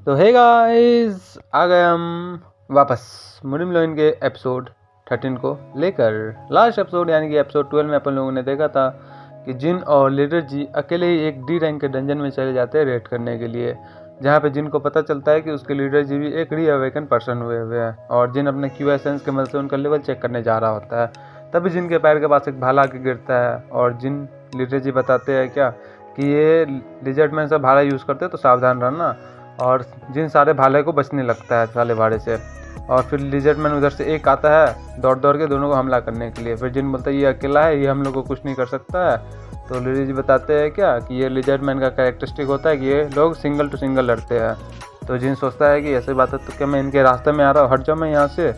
तो hey guys, आ गए हम वापस मुनिम लोइन के एपिसोड 13 को लेकर। लास्ट एपिसोड यानी कि एपिसोड 12 में अपन लोगों ने देखा था कि जिन और लीडर जी अकेले ही एक डी रैंक के डंजन में चले जाते हैं रेड करने के लिए, जहाँ पे जिन को पता चलता है कि उसके लीडर जी भी एक रीअवेकन पर्सन हुए हैं और जिन अपने क्यू एसेंस के मदद से उनका लेवल चेक करने जा रहा होता है। तभी जिन के पैर के पास एक भाला आके गिरता है और जिन लीडर जी बताते हैं क्या कि ये लिजर्ड मैन से भाला यूज़ करते हैं तो सावधान रहना, और जिन सारे भाले को बचने लगता है साले भाड़े से। और फिर लिजर्ड मैन उधर से एक आता है दौड़ दौड़ के दोनों को हमला करने के लिए। फिर जिन बोलता है ये अकेला है, ये हम लोग को कुछ नहीं कर सकता है। तो लीडर जी बताते हैं क्या कि ये लिजर्ड मैन का कैरेक्टरिस्टिक होता है कि ये लोग सिंगल टू सिंगल लड़ते हैं। तो जिन सोचता है कि ऐसी बात है तो क्या मैं इनके रास्ते में आ रहा हूँ, हट जाओ मैं यहाँ से।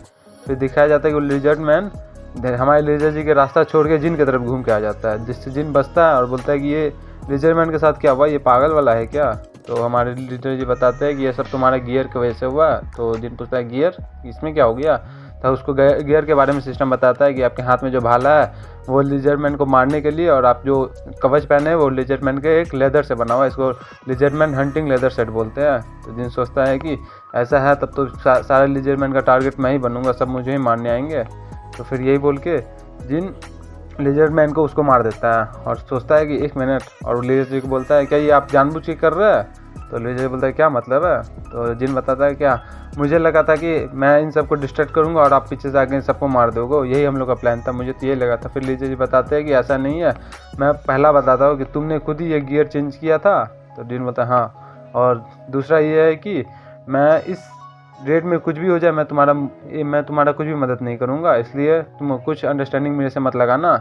फिर दिखाया जाता है कि लिजर्ड मैन हमारे लिजर्ड जी के रास्ता छोड़ के जिन की तरफ घूम के आ जाता है, जिससे जिन बचता है और बोलता है कि ये लिजर्ड मैन के साथ क्या हुआ, ये पागल वाला है क्या। तो हमारे लीडर जी बताते हैं कि ये सब तुम्हारे गियर की वजह से हुआ। तो जिन पूछता है गियर, इसमें क्या हो गया। तो उसको गियर के बारे में सिस्टम बताता है कि आपके हाथ में जो भाला है वो लिजर्ड मैन को मारने के लिए, और आप जो कवच पहने हैं वो लिजर्ड मैन के एक लेदर से बना हुआ है, इसको lizard man hunting leather set बोलते हैं। तो जिन सोचता है कि ऐसा है तब तो सारे लिजर्ड मैन का टारगेट मैं ही बनूंगा, सब मुझे ही मारने आएंगे। तो फिर यही बोल के जिन लिजर्ड मैन को उसको मार देता है और सोचता है कि 1 मिनट, और लिजर्ड जी को बोलता है क्या ये आप जानबूझ के कर रहे हैं। तो लिजर्ड बोलता है क्या मतलब है। तो जिन बताता है क्या मुझे लगा था कि मैं इन सबको डिस्ट्रैक्ट करूंगा और आप पीछे से आके इन सबको मार दोगे, यही हम लोग का प्लान था, मुझे तो ये लगा था। फिर लिजर्ड जी बताते हैं कि ऐसा नहीं है, मैं पहला बताता हूँ कि तुमने खुद ही ये गियर चेंज किया था। तो जिन बोलता है हाँ, और दूसरा ये है कि मैं इस रेट में कुछ भी हो जाए मैं तुम्हारा कुछ भी मदद नहीं करूँगा, इसलिए तुम कुछ अंडरस्टैंडिंग मेरे से मत लगाना।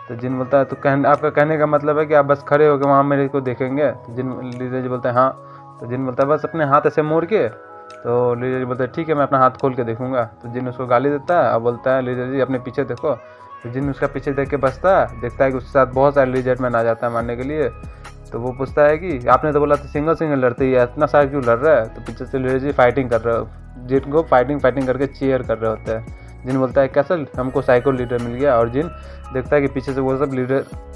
तो जिन बोलता है तो आपका कहने का मतलब है कि आप बस खड़े होकर वहाँ मेरे को देखेंगे। तो जिन लीडर जी बोलते हैं हाँ। तो जिन बोलता है बस अपने हाथ ऐसे मोड़ के। तो लीडर जी बोलते हैं ठीक है मैं अपना हाथ खोल के देखूंगा। तो जिन उसको गाली देता है और बोलता है लीडर जी अपने पीछे देखो। तो जिन उसका पीछे देख के बसता है, देखता है कि उसके साथ बहुत सारे लिजर्ड मैन आ जाता है मारने के लिए। तो वो पूछता है कि आपने तो बोला था सिंगल सिंगल लड़ते ही, इतना सारा क्यों लड़ रहा है। तो पीछे से लीडर जी फाइटिंग कर रहे हो, जिनको फाइटिंग करके चीयर कर रहे होते हैं। जिन बोलता है कैसा हमको साइको लीडर मिल गया, और जिन देखता है कि पीछे से वो सब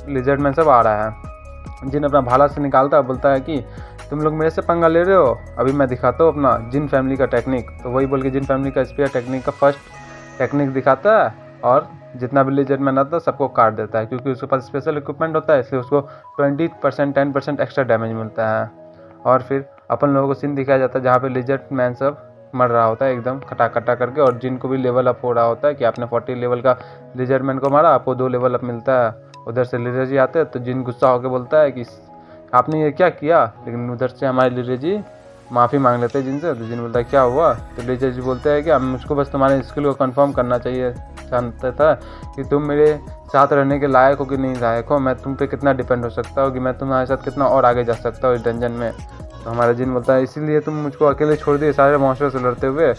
लिजर्ड मैन सब आ रहा है। जिन अपना भाला से निकालता है, बोलता है कि तुम लोग मेरे से पंगा ले रहे हो, अभी मैं दिखाता हूँ अपना जिन फैमिली का टेक्निक। तो वही बोल के जिन फैमिली का स्पेयर टेक्निक का फर्स्ट टेक्निक दिखाता है और जितना भी लिजर्ड मैन आता है सबको काट देता है, क्योंकि उसके पास स्पेशल इक्विपमेंट होता है, इसलिए उसको 20% 10% एक्स्ट्रा डैमेज मिलता है। और फिर अपन लोगों को सीन दिखाया जाता है जहाँ पे लिजर्ड मैन सब मर रहा होता है एकदम कटा करके, और जिनको भी लेवल अप हो रहा होता है कि आपने 40 लेवल का लिजर्ड मैन को मारा, आपको 2 लेवल अप मिलता है। उधर से लीडर जी आते हैं तो जिन गुस्सा होकर बोलता है कि आपने ये क्या किया, लेकिन उधर से हमारे लीडर जी माफ़ी मांग लेते हैं जिनसे। तो जिन बोलता है क्या हुआ। तो लीडर जी बोलते हैं कि मुझको बस तुम्हारे स्किल को कंफर्म करना चाहिए, जानता था कि तुम मेरे साथ रहने के लायक हो कि नहीं लायक हो, मैं तुम पे कितना डिपेंड हो सकता हूँ, कि मैं तुम्हारे साथ कितना और आगे जा सकता हूँ इस डंजन में। तो हमारा जिन बोलता है इसीलिए तुम मुझको अकेले छोड़ दिए सारे मॉन्स्टर से लड़ते हुए।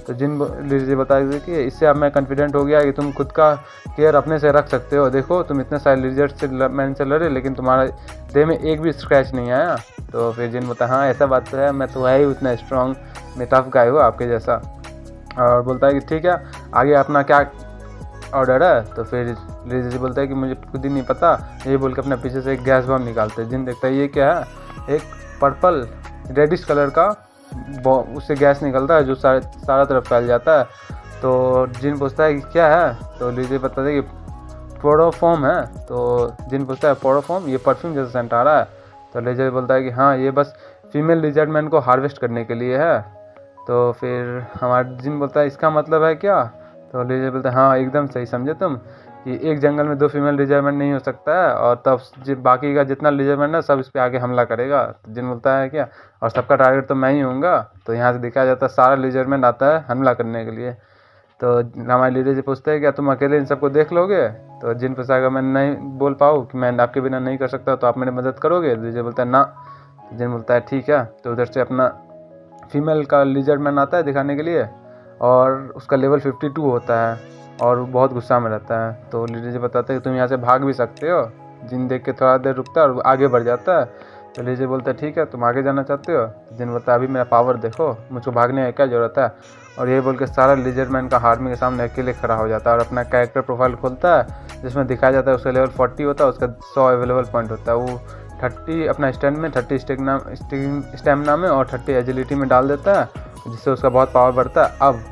तो जिन लीडर जी बता देते कि इससे अब मैं कॉन्फिडेंट हो गया कि तुम खुद का केयर अपने से रख सकते हो, देखो तुम इतने सारे लीडर से मैन से लड़े लेकिन तुम्हारे देह में एक भी स्क्रैच नहीं आया। तो फिर जिन बोलता है हाँ ऐसा बात तो है, मैं तो है ही उतना स्ट्रॉन्ग, मैं टफ गाय हूँ आपके जैसा। और बोलता है कि ठीक है आगे अपना क्या ऑर्डर है। तो फिर लीडर जी बोलता है कि मुझे खुद ही नहीं पता, ये बोल के अपने पीछे से एक गैस बम निकालते हैं। जिन देखता है ये क्या है, एक पर्पल रेडिश कलर का उससे गैस निकलता है जो सारा तरफ फैल जाता है। तो जिन पूछता है कि क्या है। तो लीडर बताते हैं कि पोरोफॉर्म है। तो जिन पूछता है पोरोफॉर्म, ये परफ्यूम जैसा सेंट आ रहा है। तो लीडर बोलता है कि हाँ ये बस फीमेल लिजर्ड मैन को हार्वेस्ट करने के लिए है। तो फिर हमारा जिन बोलता है इसका मतलब है क्या। तो लीडर बोलता है हाँ एकदम सही समझे तुम, कि एक जंगल में 2 फीमेल लिजर्ड मैन नहीं हो सकता है, और तब बाकी का जितना लिजर्ड मैन है सब इस पे आके हमला करेगा। तो जिन बोलता है क्या, और सबका टारगेट तो मैं ही हूँगा। तो यहाँ से दिखाया जाता है सारा लिजर्ड मैन आता है हमला करने के लिए। तो हमारे लीडर जी पूछते हैं क्या तुम अकेले इन सबको देख लोगे। तो जिन पूछा मैं नहीं बोल पाऊँ कि मैं आपके बिना नहीं कर सकता, तो आप मेरी मदद करोगे। लीडर बोलता है ना। जिन बोलता है ठीक है। तो उधर से अपना फीमेल का लिजर्ड मैन आता है दिखाने के लिए, और उसका लेवल 52 होता है और बहुत गुस्सा में रहता है। तो लीडर जी बताते हैं कि तुम यहाँ से भाग भी सकते हो। जिन देख के थोड़ा देर रुकता है और आगे बढ़ जाता है। तो लीडर बोलता है ठीक है तुम आगे जाना चाहते हो। जिन बोलता है अभी मेरा पावर देखो, मुझको भागने की क्या ज़रूरत है। और ये बोल के सारा लिजर्ड मैन का आर्मी के सामने अकेले खड़ा हो जाता है और अपना कैरेक्टर प्रोफाइल खोलता है, जिसमें दिखाया जाता है उसका लेवल 40 होता है, उसका 100 अवेलेबल पॉइंट होता है। वो 30 अपना स्टैंड में, 30 स्टेमिना में और 30 एजिलिटी में डाल देता है, जिससे उसका बहुत पावर बढ़ता है। अब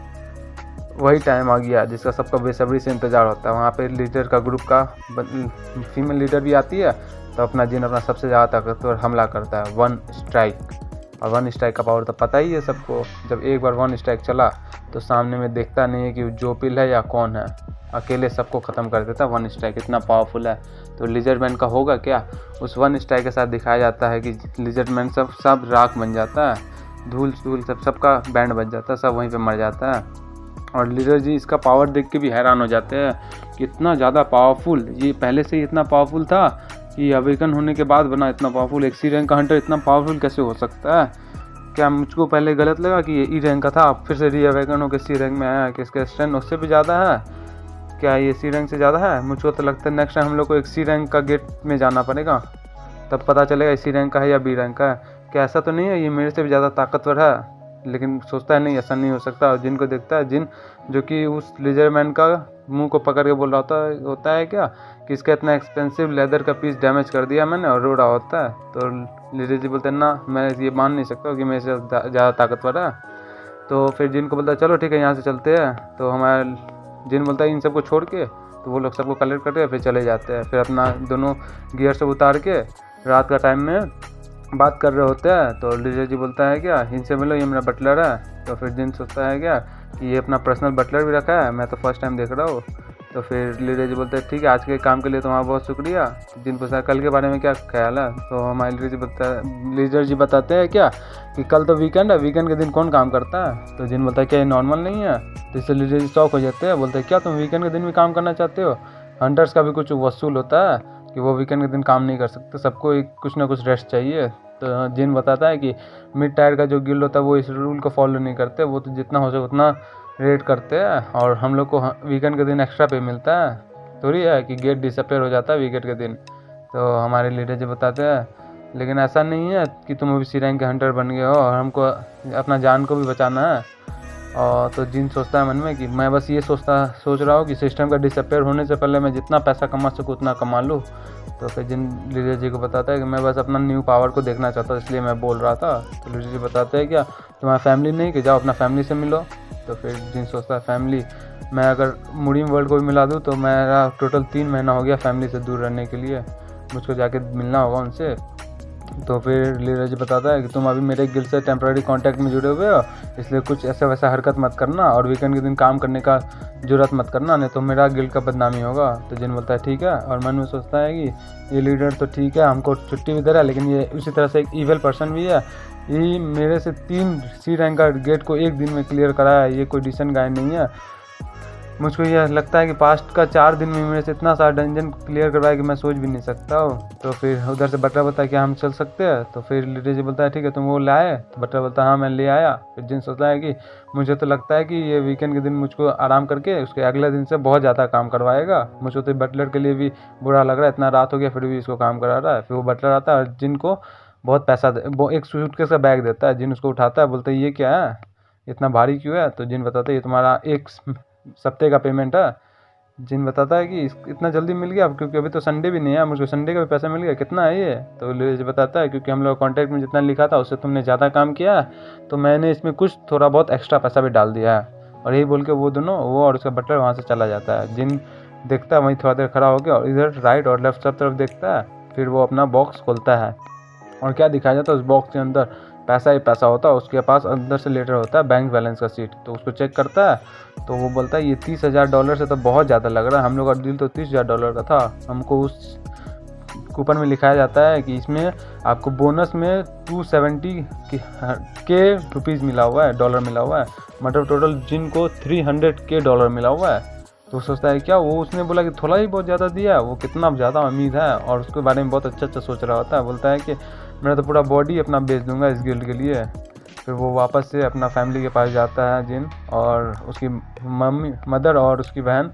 वही टाइम आ गया जिसका सबका बेसब्री से इंतज़ार होता है। वहाँ पे लीडर का ग्रुप का फीमेल लीडर भी आती है, तो अपना जिन अपना सबसे ज़्यादा ताकतवर हमला करता है, 1 स्ट्राइक। और 1 स्ट्राइक का पावर तो पता ही है सबको। जब एक बार 1 स्ट्राइक चला तो सामने में देखता नहीं है कि जोपिल है या कौन है, अकेले सबको ख़त्म कर देता है। 1 स्ट्राइक इतना पावरफुल है। तो लिजर्ड मैन का होगा क्या, उस 1 स्ट्राइक के साथ दिखाया जाता है कि लिजर्ड मैन सब राख बन जाता है, धूल सबका बैंड बच जाता है, सब वहीं पे मर जाता है। और लीडर जी इसका पावर देख के भी हैरान हो जाते हैं कि इतना ज़्यादा पावरफुल, ये पहले से ही इतना पावरफुल था कि अवेकन होने के बाद बना इतना पावरफुल। एक सी रैंक का हंटर इतना पावरफुल कैसे हो सकता है? क्या मुझको पहले गलत लगा कि ये ई रैंक का था, फिर से री अवेकन होकर सी रैंक में आया कि इसका स्ट्रेंथ उससे भी ज़्यादा है? क्या ये सी रैंक से ज़्यादा है? मुझको तो लगता है नेक्स्ट टाइम हम लोग को एक सी रैंक का गेट में जाना पड़ेगा, तब पता चलेगा सी रैंक का है या बी रैंक का है। क्या ऐसा तो नहीं है ये मेरे से भी ज़्यादा ताकतवर है? लेकिन सोचता है नहीं, ऐसा नहीं हो सकता। और जिन को देखता है, जिन जो कि उस लिजर मैन का मुंह को पकड़ के बोल रहा होता है क्या कि इसका इतना एक्सपेंसिव लेदर का पीस डैमेज कर दिया मैंने, और रो रहा होता है। तो लिजर जी बोलते हैं ना, मैं ये मान नहीं सकता कि मेरे से ज़्यादा ताकतवर है। तो फिर जिन को बोलता है चलो ठीक है यहाँ से चलते हैं। तो हमारा जिन बोलता है इन सबको छोड़ के, तो वो लोग सबको कलेक्ट करके फिर चले जाते हैं। फिर अपना दोनों गियर सब उतार के रात का टाइम में बात कर रहे होते हैं। तो लीडर जी बोलता है क्या इनसे मिलो, ये मेरा बटलर है। तो फिर जिन सोचता है क्या कि ये अपना पर्सनल बटलर भी रखा है, मैं तो फर्स्ट टाइम देख रहा हूँ। तो फिर लीडर जी बोलते हैं ठीक है, आज के काम के लिए तुम्हारा बहुत शुक्रिया। जिन पूछता है कल के बारे में क्या ख्याल है, तो हमारे लीडर जी बताते हैं क्या कि कल तो वीकेंड है, वीकेंड के दिन कौन काम करता है? तो जिन बोलता है क्या ये नॉर्मल नहीं है? तो इससे लीडर जी शॉक हो जाते हैं, बोलते हैं क्या तुम वीकेंड के दिन भी काम करना चाहते हो? हंटर्स का भी कुछ वसूल होता है कि वो वीकेंड के दिन काम नहीं कर सकते, सबको कुछ ना कुछ रेस्ट चाहिए। तो जिन बताता है कि मिड टायर का जो गिल्ड होता है वो इस रूल को फॉलो नहीं करते, वो तो जितना हो सके उतना रेड करते हैं, और हम लोग को वीकेंड के दिन एक्स्ट्रा पे मिलता है। थोड़ी है कि गेट डिसअपेयर हो जाता है वीकेंड के दिन। तो हमारे लीडर जी बताते हैं लेकिन ऐसा नहीं है कि तुम अभी सी रैंक के हंटर बन गए हो और हमको अपना जान को भी बचाना है। और तो जिन सोचता है मन में कि मैं बस ये सोच रहा हूँ कि सिस्टम का डिसअपेयर होने से पहले मैं जितना पैसा कमा सकूँ उतना कमा लूँ। तो फिर जिन लीडर जी को बताता है कि मैं बस अपना न्यू पावर को देखना चाहता हूँ, इसलिए मैं बोल रहा था। तो लीडर जी बताते हैं क्या तुम्हारा फैमिली नहीं, कि जाओ अपना फैमिली से मिलो। तो फिर जिन सोचता है फैमिली, मैं अगर मुड़ीम वर्ल्ड को भी मिला दूँ तो मेरा टोटल 3 महीना हो गया फैमिली से दूर रहने के लिए, मुझको जाके मिलना होगा उनसे। तो फिर लीडर जी बताता है कि तुम अभी मेरे गिल्ड से टेम्पररी कांटेक्ट में जुड़े हुए हो, इसलिए कुछ ऐसा वैसा हरकत मत करना और वीकेंड के दिन काम करने का जरूरत मत करना, नहीं तो मेरा गिल्ड का बदनामी होगा। तो जिन बोलता है ठीक है, और मन में सोचता है कि ये लीडर तो ठीक है, हमको छुट्टी भी दे रहा है, लेकिन ये उसी तरह से एक ईवल पर्सन भी है। ये मेरे से 3 सी रैंक का गेट को एक दिन में क्लियर कराया है, ये कोई डिसेंट गाय नहीं है। मुझको यह लगता है कि पास्ट का 4 दिन में मेरे से इतना सारा डंजन क्लियर करवाया कि मैं सोच भी नहीं सकता हूँ। तो फिर उधर से बटरा बोलता है कि हम चल सकते हैं। तो फिर लीडर जी बोलता है ठीक है तुम वो लाए? तो बटरा बोलता है हाँ मैं ले आया। फिर जिन सोचता है कि मुझे तो लगता है कि ये वीकेंड के दिन मुझको आराम करके उसके अगले दिन से बहुत ज़्यादा काम करवाएगा। मुझको तो बटलर के लिए भी बुरा लग रहा है, इतना रात हो गया फिर भी इसको काम करा रहा है। फिर वो बटलर आता है और जिनको बहुत पैसा वो एक सूटकेस का बैग देता है, जिन उसको उठाता है, बोलता है ये क्या है, इतना भारी क्यों है? तो जिन बताता है ये तुम्हारा 1 सप्ते का पेमेंट है। जिन बताता है कि इतना जल्दी मिल गया, क्योंकि अभी तो संडे भी नहीं है, मुझको संडे का भी पैसा मिल गया, कितना है ये? तो लीडर बताता है क्योंकि हम लोग कॉन्ट्रैक्ट में जितना लिखा था उससे तुमने ज़्यादा काम किया है, तो मैंने इसमें कुछ थोड़ा बहुत एक्स्ट्रा पैसा भी डाल दिया है। और यही बोल के वो दोनों, वो और उसका बटलर वहाँ से चला जाता है। जिन देखता है वहीं थोड़ा देर खड़ा हो गया और इधर राइट और लेफ्ट सब तरफ देखता है। फिर वो अपना बॉक्स खोलता है और क्या दिखाया जाता है, उस बॉक्स के अंदर पैसा ही पैसा होता है। उसके पास अंदर से लेटर होता है बैंक बैलेंस का सीट। तो उसको चेक करता है तो वो बोलता है ये $30,000 से तो बहुत ज़्यादा लग रहा है, हम लोग का डील तो $30,000 का था। हमको उस कूपन में लिखाया जाता है कि इसमें आपको बोनस में 270 के रुपीज़ मिला हुआ है, डॉलर मिला हुआ है, मतलब टोटल जिनको $300 मिला हुआ है। तो सोचता है क्या वो, उसने बोला कि थोड़ा ही बहुत ज़्यादा दिया है, वो कितना ज़्यादा उम्मीद है और उसके बारे में बहुत अच्छा सोच रहा होता है। बोलता है कि मैं तो पूरा बॉडी अपना बेच दूंगा इस गिल्ड के लिए। फिर वो वापस से अपना फैमिली के पास जाता है जिन, और उसकी मदर और उसकी बहन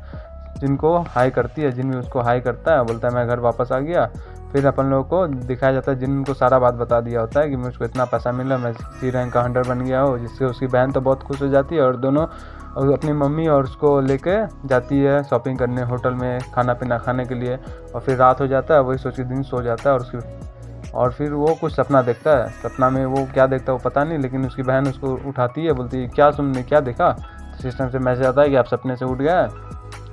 जिनको हाई करती है, जिन भी उसको हाई करता है, बोलता है मैं घर वापस आ गया। फिर अपन लोगों को दिखाया जाता है जिन को सारा बात बता दिया होता है कि मुझको इतना पैसा मिला, मैं सी रैंक का हंटर बन गया हूँ, जिससे उसकी बहन तो बहुत खुश हो जाती है और दोनों अपनी मम्मी और उसको लेके जाती है शॉपिंग करने होटल में खाना पीना खाने के लिए। और फिर रात हो जाता है, वही सोच के दिन सो जाता है और उसकी और फिर वो कुछ सपना देखता है। सपना में वो क्या देखता है वो पता नहीं, लेकिन उसकी बहन उसको उठाती है, बोलती है क्या तुमने क्या देखा। तो सिस्टम से मैसेज आता है कि आप सपने से उठ गया।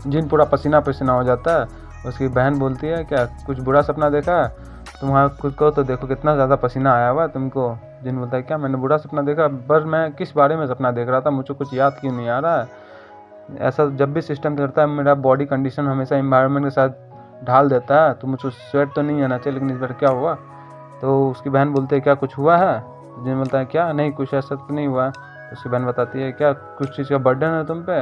जिन पूरा पसीना पसीना हो जाता है। उसकी बहन बोलती है क्या कुछ बुरा सपना देखा है, तुम्हारा खुद को तो देखो कितना ज़्यादा पसीना आया हुआ है तुमको। जिन बोलता है क्या मैंने बुरा सपना देखा, बस मैं किस बारे में सपना देख रहा था, मुझे कुछ याद क्यों नहीं आ रहा है। ऐसा जब भी सिस्टम करता है मेरा बॉडी कंडीशन हमेशा एनवायरनमेंट के साथ ढाल देता है, तो मुझे स्वेट तो नहीं आना चाहिए, लेकिन इस बार क्या हुआ। तो उसकी बहन बोलती है क्या कुछ हुआ है। तो जिन बोलता है क्या नहीं कुछ ऐसा तो नहीं हुआ। तो उसकी बहन बताती है क्या कुछ चीज़ का बर्डन है तुम पे,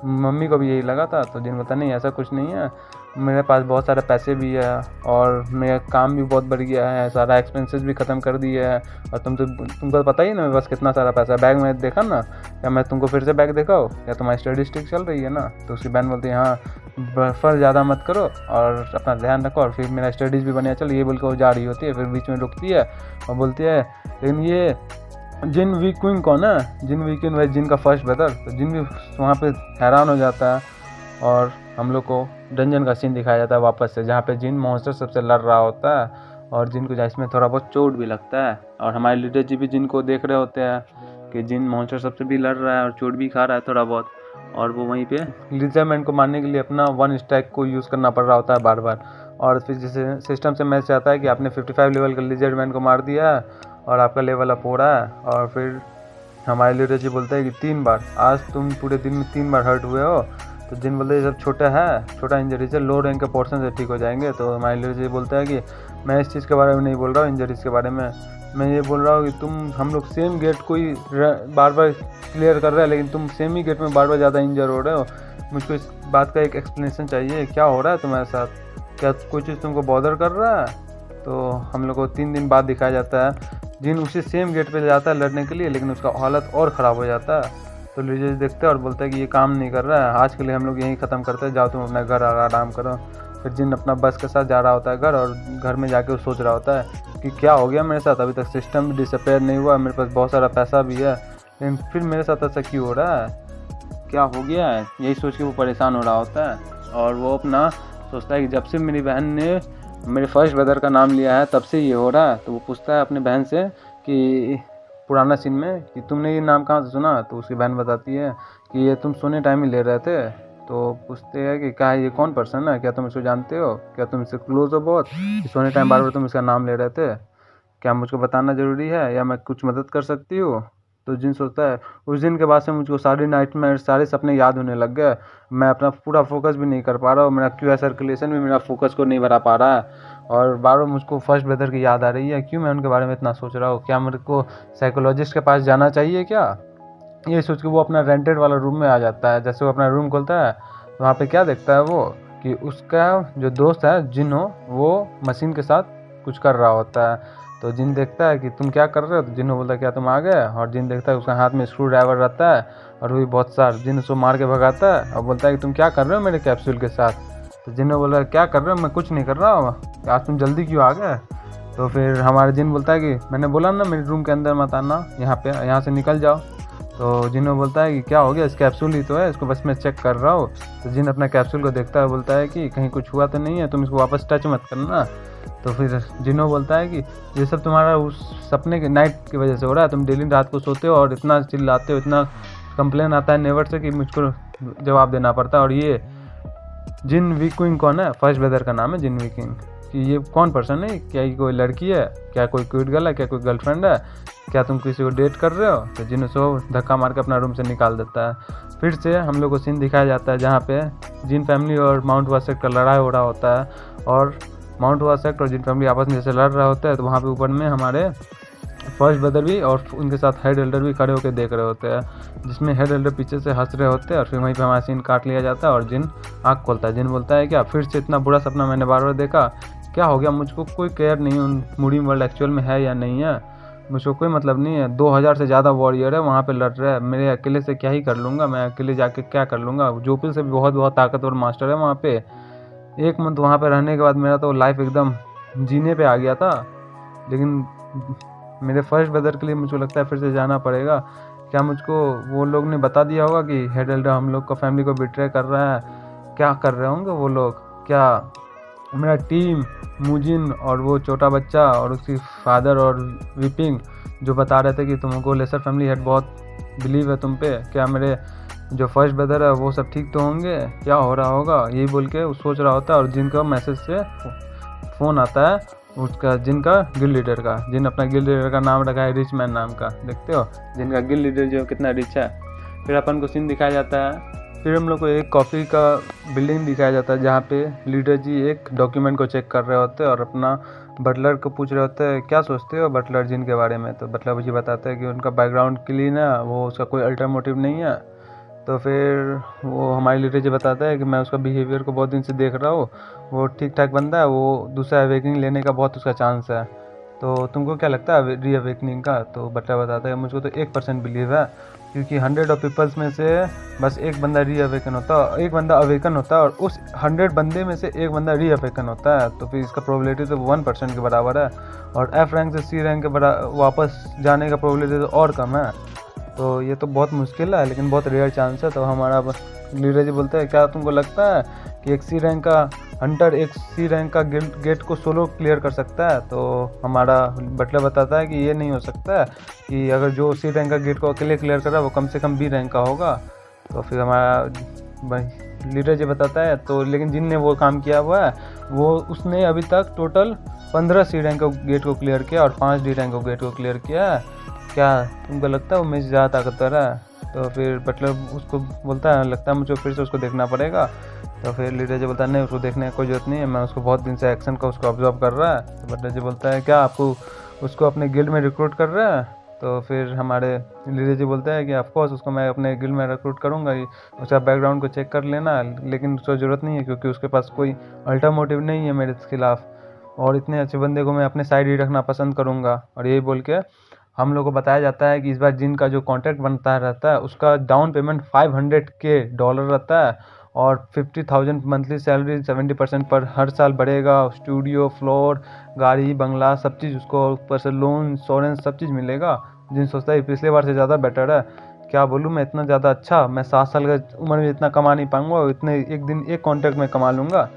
मम्मी को भी यही लगा था। तो जिन बोलता नहीं ऐसा कुछ नहीं है, मेरे पास बहुत सारे पैसे भी है और मेरा काम भी बहुत बढ़ गया है, सारा एक्सपेंसेस भी ख़त्म कर दिया है। और तुमको पता ही ना मेरे पास कितना सारा पैसा है, बैग में देखा ना, क्या मैं तुमको फिर से बैग दिखाओ, क्या तुम्हारी स्टडी ठीक चल रही है ना। तो उसकी बहन बोलती है हाँ बफर ज़्यादा मत करो और अपना ध्यान रखो और फिर मेरा स्टडीज़ भी बढ़िया चल, ये बोल के वो जा रही होती है। फिर बीच में रुकती है और बोलती है लेकिन ये जिन वी क्वीन कौन है। जिन वी क्वीन भाई जिन का फर्स्ट ब्रदर। तो जिन भी वहाँ पे हैरान हो जाता है और हम लोग को डंजन का सीन दिखाया जाता है वापस से, जहाँ पे जिन मॉन्स्टर सबसे लड़ रहा होता है और जिन को इसमें थोड़ा बहुत चोट भी लगता है। और हमारे लीडर जी भी जिन को देख रहे होते हैं कि जिन मॉन्स्टर सबसे भी लड़ रहा है और चोट भी खा रहा है थोड़ा बहुत, और वो वहीं पे लिजरमैन को मारने के लिए अपना वन स्ट्राइक को यूज़ करना पड़ रहा होता है बार बार। और फिर जैसे सिस्टम से मैसेज आता है कि आपने 55 लेवल का लिजरमैन को मार दिया है और आपका लेवल अप हो रहा है। और फिर हमारे लीडर जी बोलते हैं कि 3 बार, आज तुम पूरे दिन में 3 बार हर्ट हुए हो। तो जिन बोलते हैं ये सब छोटा इंजरीज है, लो रैंक के पोर्शन से ठीक हो जाएंगे। तो हमारे लीडर जी बोलता है कि मैं इस चीज़ के बारे में नहीं बोल रहा हूँ इंजरीज के बारे में, मैं ये बोल रहा हूँ कि हम लोग सेम गेट को ही बार बार क्लियर कर रहे हैं, लेकिन तुम सेम ही गेट में बार बार ज़्यादा इंजर हो रहे हो। मुझको इस बात का एक एक्सप्लेनेशन चाहिए, क्या हो रहा है तुम्हारे साथ, क्या कोई चीज़ तुमको बॉदर कर रहा है। तो हम लोग को 3 दिन बाद दिखाया जाता है जिन उसी सेम गेट पे जाता है लड़ने के लिए, लेकिन उसका हालत और ख़राब हो जाता है। तो लीडर देखते हैं और बोलता है कि ये काम नहीं कर रहा है, आज के लिए हम लोग यहीं ख़त्म करते हैं, जाओ तुम अपना घर आराम करो। फिर जिन अपना बस के साथ जा रहा होता है घर, और घर में जाके वो सोच रहा होता है कि क्या हो गया मेरे साथ, अभी तक सिस्टम भी डिसअपेयर नहीं हुआ, मेरे पास बहुत सारा पैसा भी है, लेकिन फिर मेरे साथ ऐसा क्यों हो रहा है, क्या हो गया है। यही सोच के वो परेशान हो रहा होता है। और वो अपना सोचता है कि जब से मेरी बहन ने मेरे फर्स्ट ब्रदर का नाम लिया है तब से ये हो रहा है। तो वो पूछता है अपने बहन से कि पुराना सीन में कि तुमने ये नाम कहाँ से सुना। तो उसकी बहन बताती है कि ये तुम सोने टाइम ही ले रहे थे। तो पूछते हैं कि क्या ये कौन पर्सन है, क्या तुम इसको जानते हो, क्या तुम इससे क्लोज हो बहुत, सोने टाइम बार बार तुम इसका नाम ले रहे थे, क्या मुझको बताना ज़रूरी है या मैं कुछ मदद कर सकती हूँ। तो जिन सोचता है उस दिन के बाद से मुझको सारे नाइटमेयर सारे सपने याद होने लग गए, मैं अपना पूरा फोकस भी नहीं कर पा रहा हूँ, मेरा क्यू सर्कुलेशन भी मेरा फोकस को नहीं बढ़ा पा रहा है, और बार बार मुझको फर्स्ट ब्रदर की याद आ रही है, क्यों मैं उनके बारे में इतना सोच रहा हूँ, क्या मेरे को साइकोलॉजिस्ट के पास जाना चाहिए क्या। ये सोच के वो अपना रेंटेड वाला रूम में आ जाता है। जैसे वो अपना रूम खोलता है तो वहाँ पे क्या देखता है वो कि उसका जो दोस्त है जिन हो, वो मशीन के साथ कुछ कर रहा होता है। तो जिन देखता है कि तुम क्या कर रहे हो, तो जिन बोलता है क्या तुम आ गए। और जिन देखता है उसका हाथ में स्क्रू ड्राइवर रहता है और वो भी बहुत सारा। जिन उसको मार के भगाता है और बोलता है कि तुम क्या कर रहे हो मेरे कैप्सूल के साथ। तो जिन बोल रहा है क्या कर रहे हो, मैं कुछ नहीं कर रहा हूँ, आज तुम जल्दी क्यों आ गए। तो फिर हमारे जिन बोलता है कि मैंने बोला ना मेरे रूम के अंदर मत आना, यहाँ से निकल जाओ। तो जिन बोलता है कि क्या हो गया, इस कैप्सूल ही तो है, इसको बस मैं चेक कर रहा हूँ। तो जिन अपना कैप्सूल को देखता है बोलता है कि कहीं कुछ हुआ तो नहीं है, तुम इसको वापस टच मत करना। तो फिर जिनो बोलता है कि ये सब तुम्हारा उस सपने के नाइट की वजह से हो रहा है, तुम डेली रात को सोते हो और इतना चिल्लाते हो, इतना कंप्लेन आता है नेवर से कि मुझको जवाब देना पड़ता है। और ये जिन वी क्वीन कौन है, फर्स्ट ब्रदर का नाम है जिन वी क्वीन, कि ये कौन पर्सन है, क्या ये कोई लड़की है, क्या कोई क्यूट गर्ल है, क्या कोई गर्लफ्रेंड है, क्या तुम किसी को डेट कर रहे हो। तो जिन उसको धक्का मार के अपना रूम से निकाल देता है। फिर से हम लोग को सीन दिखाया जाता है जहाँ पे जिन फैमिली और माउंट वासेक का लड़ाई हो रहा होता है, और माउंट वासेक और जिन फैमिली आपस में जैसे लड़ रहा होता है, तो वहाँ पे ऊपर में हमारे फर्स्ट ब्रदर भी और उनके साथ हेड एल्डर भी खड़े होकर देख रहे होते हैं, जिसमें हेड एल्डर पीछे से हंस रहे होते हैं। और फिर वहीं पे हमारा सीन काट लिया जाता है और जिन आँख खोलता है। जिन बोलता है क्या फिर से इतना बुरा सपना मैंने बार बार देखा, क्या हो गया, मुझको कोई केयर नहीं उन मूडिंग वर्ल्ड एक्चुअल में है या नहीं है, मुझको कोई मतलब नहीं है। 2000 से ज़्यादा वॉरियर है वहाँ पे लड़ रहे हैं, मेरे अकेले से क्या ही कर लूँगा, मैं अकेले जाके क्या कर लूँगा। जोपिल से भी बहुत बहुत ताकतवर मास्टर है वहाँ पे। 1 मंथ वहाँ पे रहने के बाद मेरा तो लाइफ एकदम जीने पे आ गया था, लेकिन मेरे फर्स्ट ब्रदर के लिए मुझको लगता है फिर से जाना पड़ेगा। क्या मुझको वो लोग ने बता दिया होगा कि हेड एल्डर हम लोग का फैमिली को बिट्रे कर रहा है, क्या कर रहे होंगे वो लोग, क्या मेरा टीम, मूजिन और वो छोटा बच्चा और उसकी फादर और विपिंग जो बता रहे थे कि तुमको लेसर फैमिली हेड बहुत बिलीव है तुम पे, क्या मेरे जो फर्स्ट ब्रदर है वो सब ठीक तो होंगे, क्या हो रहा होगा, यही बोल के वो सोच रहा होता है। और जिन का मैसेज से फ़ोन आता है उसका, जिन का गिल्ड लीडर का, जिन अपना गिल्ड लीडर का नाम रखा है रिच मैन नाम का, देखते हो जिनका गिल्ड लीडर जो कितना रिच है। फिर अपन को सीन दिखाया जाता है, फिर हम लोग को एक कॉफ़ी का बिल्डिंग दिखाया जाता है जहाँ पे लीडर जी एक डॉक्यूमेंट को चेक कर रहे होते हैं और अपना बटलर को पूछ रहे होते हैं क्या सोचते हो बटलर जिन के बारे में। तो बटलर जी बताते हैं कि उनका बैकग्राउंड क्लीन है, वो उसका कोई अल्टर मोटिव नहीं है। तो फिर वो हमारे लीडर जी बताता है कि मैं उसका बिहेवियर को बहुत दिन से देख रहा हूँ, वो ठीक ठाक बंदा है, वो दूसरा अवेकनिंग लेने का बहुत उसका चांस है, तो तुमको क्या लगता है री अवेकनिंग का। तो बटलर बताता है मुझको तो 1% बिलीव है, क्योंकि 100 ऑफ पीपल्स में से बस एक बंदा री अवेकन होता है, एक बंदा अवेकन होता है और उस 100 बंदे में से एक बंदा री अवेकन होता है। तो फिर इसका प्रोबेबिलिटी तो 1% के बराबर है, और एफ रैंक से सी रैंक के वापस जाने का प्रोबेबिलिटी तो और कम है। तो ये तो बहुत मुश्किल है लेकिन बहुत रेयर चांस है। तो हमारा लीडर जी बोलते हैं क्या तुमको लगता है कि एक सी रैंक का हंटर एक सी रैंक का गेट को सोलो क्लियर कर सकता है। तो हमारा बटलर बताता है कि ये नहीं हो सकता है, कि अगर जो सी रैंक का गेट को अकेले क्लियर कर रहा है वो कम से कम बी रैंक का होगा। तो फिर हमारा लीडर जी बताता है तो लेकिन जिनने वो काम किया हुआ है वो उसने अभी तक टोटल 15 सी रैंक गेट को क्लियर किया और 5 डी रैंक गेट को क्लियर किया है, क्या तुमको लगता है वो मुझे ज़्यादा ताकतवर है। तो फिर बटलर उसको बोलता है लगता है मुझे फिर से उसको देखना पड़ेगा। तो फिर लीडर जी बोलता है नहीं उसको देखने की कोई जरूरत नहीं है, मैं उसको बहुत दिन से एक्शन का उसको ऑब्जर्व कर रहा है। तो बटलर जी बोलता है क्या आपको उसको अपने गिल्ड में रिक्रूट कर रहा है। तो फिर हमारे लीडर जी बोलते हैं कि ऑफकोर्स उसको मैं अपने गिल्ड में रिक्रूट करूँगा, उसका बैकग्राउंड को चेक कर लेना, लेकिन उसको ज़रूरत नहीं है क्योंकि उसके पास कोई अल्टर मोटिव नहीं है मेरे खिलाफ़, और इतने अच्छे बंदे को मैं अपने साइड ही रखना पसंद करूँगा। और यही बोल के हम लोग को बताया जाता है कि इस बार जिन का जो कॉन्ट्रैक्ट बनता रहता है उसका डाउन पेमेंट $500K रहता है और 50,000 मंथली सैलरी 70% पर हर साल बढ़ेगा। स्टूडियो, फ्लोर, गाड़ी, बंगला सब चीज़ उसको, ऊपर से लोन, इंश्योरेंस सब चीज़ मिलेगा। जिन सोचता है पिछले बार से ज़्यादा बेटर है, क्या बोलूँ मैं इतना ज़्यादा अच्छा, मैं 7 साल का उम्र में इतना कमा नहीं पाऊँगा, इतने एक दिन एक कॉन्ट्रैक्ट में कमा लूँगा।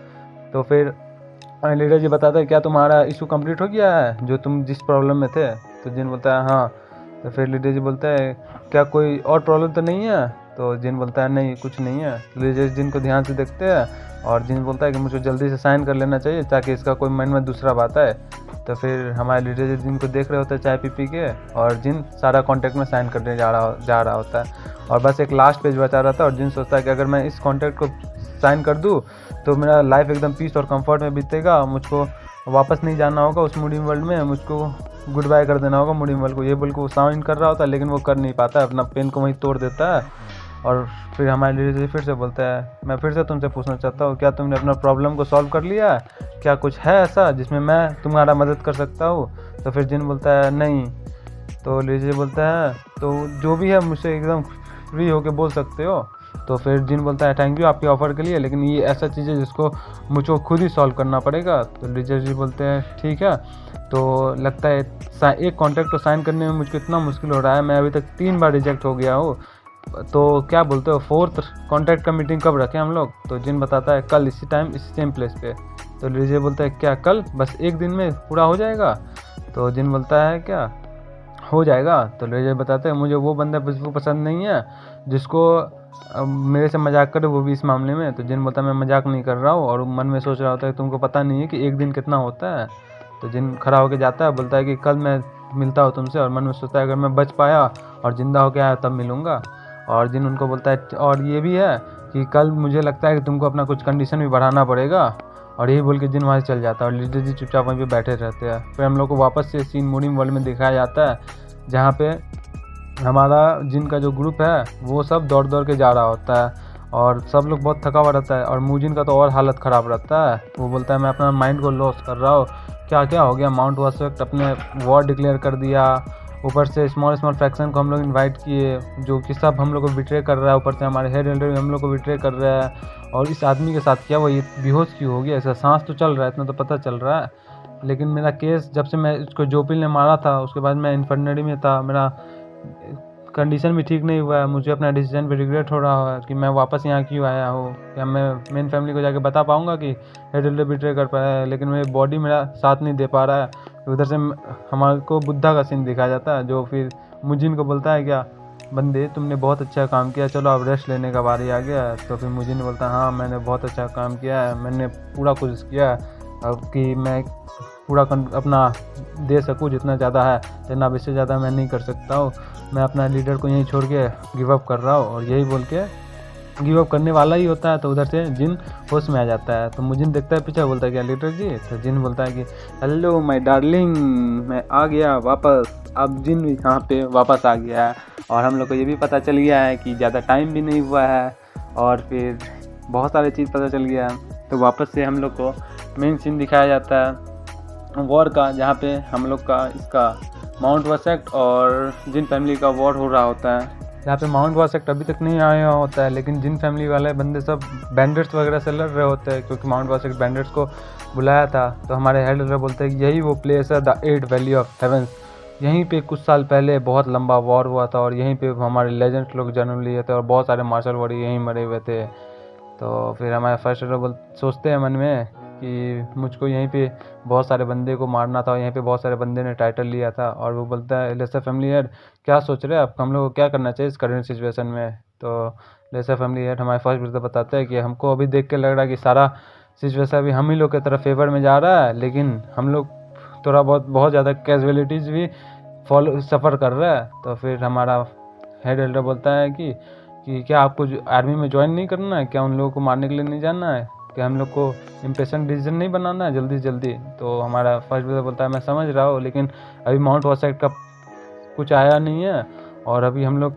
तो फिर लीडर जी बताता है क्या तुम्हारा इशू कंप्लीट हो गया है जो तुम जिस प्रॉब्लम में थे। तो जिन बोलता है हाँ। तो फिर लीडर जी बोलता है क्या कोई और प्रॉब्लम तो नहीं है। तो जिन बोलता है नहीं कुछ नहीं है। लीडर जिन को ध्यान से देखते हैं और जिन बोलता है कि मुझे जल्दी से साइन कर लेना चाहिए ताकि इसका कोई मन में दूसरा बात है। तो फिर हमारे लीडर जी जिन को देख रहे होते हैं चाय पी के, और जिन सारा कॉन्ट्रैक्ट में साइन करने जा रहा होता है और बस एक लास्ट पेज बचा रहा था। और जिन सोचता है कि अगर मैं इस कॉन्ट्रैक्ट को साइन कर दूँ तो मेरा लाइफ एकदम पीस और कंफर्ट में बीतेगा, मुझको वापस नहीं जाना होगा उस मूडिंग वर्ल्ड में, मुझको गुड बाय कर देना होगा मूडिंग वर्ल्ड को। ये बोल के वो साइन कर रहा होता है लेकिन वो कर नहीं पाता, अपना पेन को वहीं तोड़ देता है। और फिर हमारे लीडर फिर से बोलता है मैं फिर से तुमसे पूछना चाहता हूँ क्या तुमने अपना प्रॉब्लम को सॉल्व कर लिया है, क्या कुछ है ऐसा जिसमें मैं तुम्हारा मदद कर सकता हूँ। तो फिर जिन बोलता है नहीं। तो लीडर बोलता है तो जो भी है मुझसे एकदम फ्री होके बोल सकते हो। तो फिर जिन बोलता है थैंक यू आपके ऑफ़र के लिए, लेकिन ये ऐसा चीज़ है जिसको मुझको खुद ही सॉल्व करना पड़ेगा। तो लीडर जी बोलते हैं ठीक है। तो लगता है एक कॉन्ट्रैक्ट को साइन करने में मुझको इतना मुश्किल हो रहा है, मैं अभी तक 3 बार रिजेक्ट हो गया हूँ, तो क्या बोलते हो 4th कॉन्ट्रैक्ट का मीटिंग कब रखें हम लोग। तो जिन बताता है कल इसी टाइम इसी सेम प्लेस पे। तो लीडर बोलता है क्या कल बस एक दिन में पूरा हो जाएगा। तो जिन बोलता है क्या हो जाएगा। तो लीडर बताते हैं मुझे वो बंदा बिल्कुल पसंद नहीं है जिसको मेरे से मजाक करे, वो भी इस मामले में। तो जिन बोलता है मैं मजाक नहीं कर रहा हूँ, और मन में सोच रहा होता है तुमको पता नहीं है कि एक दिन कितना होता है। तो जिन खड़ा होकर जाता है, बोलता है कि कल मैं मिलता हूँ तुमसे, और मन में सोचता है अगर मैं बच पाया और ज़िंदा होकर आया तब मिलूँगा। और जिन उनको बोलता है और ये भी है कि कल मुझे लगता है कि तुमको अपना कुछ कंडीशन भी बढ़ाना पड़ेगा। और यही बोल के जिन वहाँ से चल जाता है और लीडर जी चुपचाप वहीं पे बैठे रहते हैं। फिर हम लोग को वापस से सीन मूडिंग वर्ल्ड में दिखाया जाता है जहाँ पे हमारा जिन का जो ग्रुप है वो सब दौड़ दौड़ के जा रहा होता है और सब लोग बहुत थका हुआ रहता है, और मूजिन का तो और हालत ख़राब रहता है। वो बोलता है मैं अपना माइंड को लॉस कर रहा हूँ, क्या क्या हो गया, माउंट वासवेक्ट अपने वॉर डिक्लेयर कर दिया, ऊपर से स्मॉल फैक्शन को हम लोग इनवाइट किए जो कि सब हम लोग को बिट्रे कर रहा है, ऊपर से हमारे हेड एल्डर हम लोग को बिट्रे कर रहा है। और इस आदमी के साथ क्या वो ये बेहोश क्यों हो गया, ऐसा सांस तो चल रहा है, इतना तो पता चल रहा है, लेकिन मेरा केस जब से मैं इसको जोपिल ने मारा था उसके बाद मैं इन्फर्नरी में था, मेरा कंडीशन भी ठीक नहीं हुआ है, मुझे अपना डिसीजन पे रिग्रेट हो रहा है कि मैं वापस यहाँ क्यों आया हूँ। क्या मैं मेन फैमिली को जाके बता पाऊँगा कि हेड एल्डर बिट्रे कर पाया है, लेकिन मेरी बॉडी मेरा साथ नहीं दे पा रहा है। उधर से हमारे को बुद्धा का सीन दिखाया जाता है, जो फिर मुजिन को बोलता है क्या बंदे तुमने बहुत अच्छा काम किया, चलो अब रेस्ट लेने का बारी आ गया। तो फिर मुजिन बोलता है हाँ मैंने बहुत अच्छा काम किया है, मैंने पूरा कोशिश किया है अब कि मैं पूरा अपना दे सकूँ जितना ज़्यादा है, लेकिन अब इससे ज़्यादा मैं नहीं कर सकता हूँ। मैं अपना लीडर को यहीं छोड़ के गिव अप कर रहा हूँ। और यही बोल के गिव अप करने वाला ही होता है तो उधर से जिन होश में आ जाता है। तो मुजिन देखता है पीछे, बोलता है क्या लीडर जी? तो जिन बोलता है कि हेलो माय डार्लिंग, मैं आ गया वापस। अब जिन भी यहाँ पे वापस आ गया है और हम लोग को ये भी पता चल गया है कि ज़्यादा टाइम भी नहीं हुआ है और फिर बहुत सारी चीज़ पता चल गया है। तो वापस से हम लोग को मेन सीन दिखाया जाता है वॉर का, जहाँ पे हम लोग का इसका माउंट वॉसेक्ट और जिन फैमिली का वॉर हो रहा होता है। यहाँ पे माउंट वॉसेक्ट अभी तक नहीं आया होता है, लेकिन जिन फैमिली वाले बंदे सब बैंडर्स वगैरह से लड़ रहे होते हैं, क्योंकि माउंट वॉसेक्ट बैंडर्स को बुलाया था। तो हमारे हेड एल्डर बोलते हैं कि यही वो प्लेस है द 8 वैली ऑफ हेवेंस, यहीं पे कुछ साल पहले बहुत लंबा वॉर हुआ था और यहीं पे हमारे लेजेंड्स लोग जन्म लिए थे और बहुत सारे मार्शल वॉरियर यहीं मरे हुए थे। तो फिर हमारे फर्स्ट एल्डर सोचते हैं मन में कि मुझको यहीं पे बहुत सारे बंदे को मारना था और यहीं पे बहुत सारे बंदे ने टाइटल लिया था। और वो बोलता है लेसर फैमिली हेड क्या सोच रहे हैं आप, हम लोग को क्या करना चाहिए इस करेंट सिचुएशन में। तो लेसर फैमिली हेड हमारे फर्स्ट ब्रदर बताते हैं कि हमको अभी देख के लग रहा है कि सारा सिचुएशन अभी हम ही लोग की तरफ फेवर में जा रहा है, लेकिन हम लोग थोड़ा बहुत ज़्यादा कैजुअलिटीज़ भी सफ़र कर रहा है। तो फिर हमारा हेड एल्डर बोलता है कि क्या आपको आर्मी में ज्वाइन नहीं करना है, क्या उन लोगों को मारने के लिए नहीं जाना है, क्या हम लोग को इम्पेशेंट डिसीजन नहीं बनाना है जल्दी जल्दी। तो हमारा फर्स्ट ब्रदर बोलता है मैं समझ रहा हूँ, लेकिन अभी माउंट वॉसेक्ट का कुछ आया नहीं है और अभी हम लोग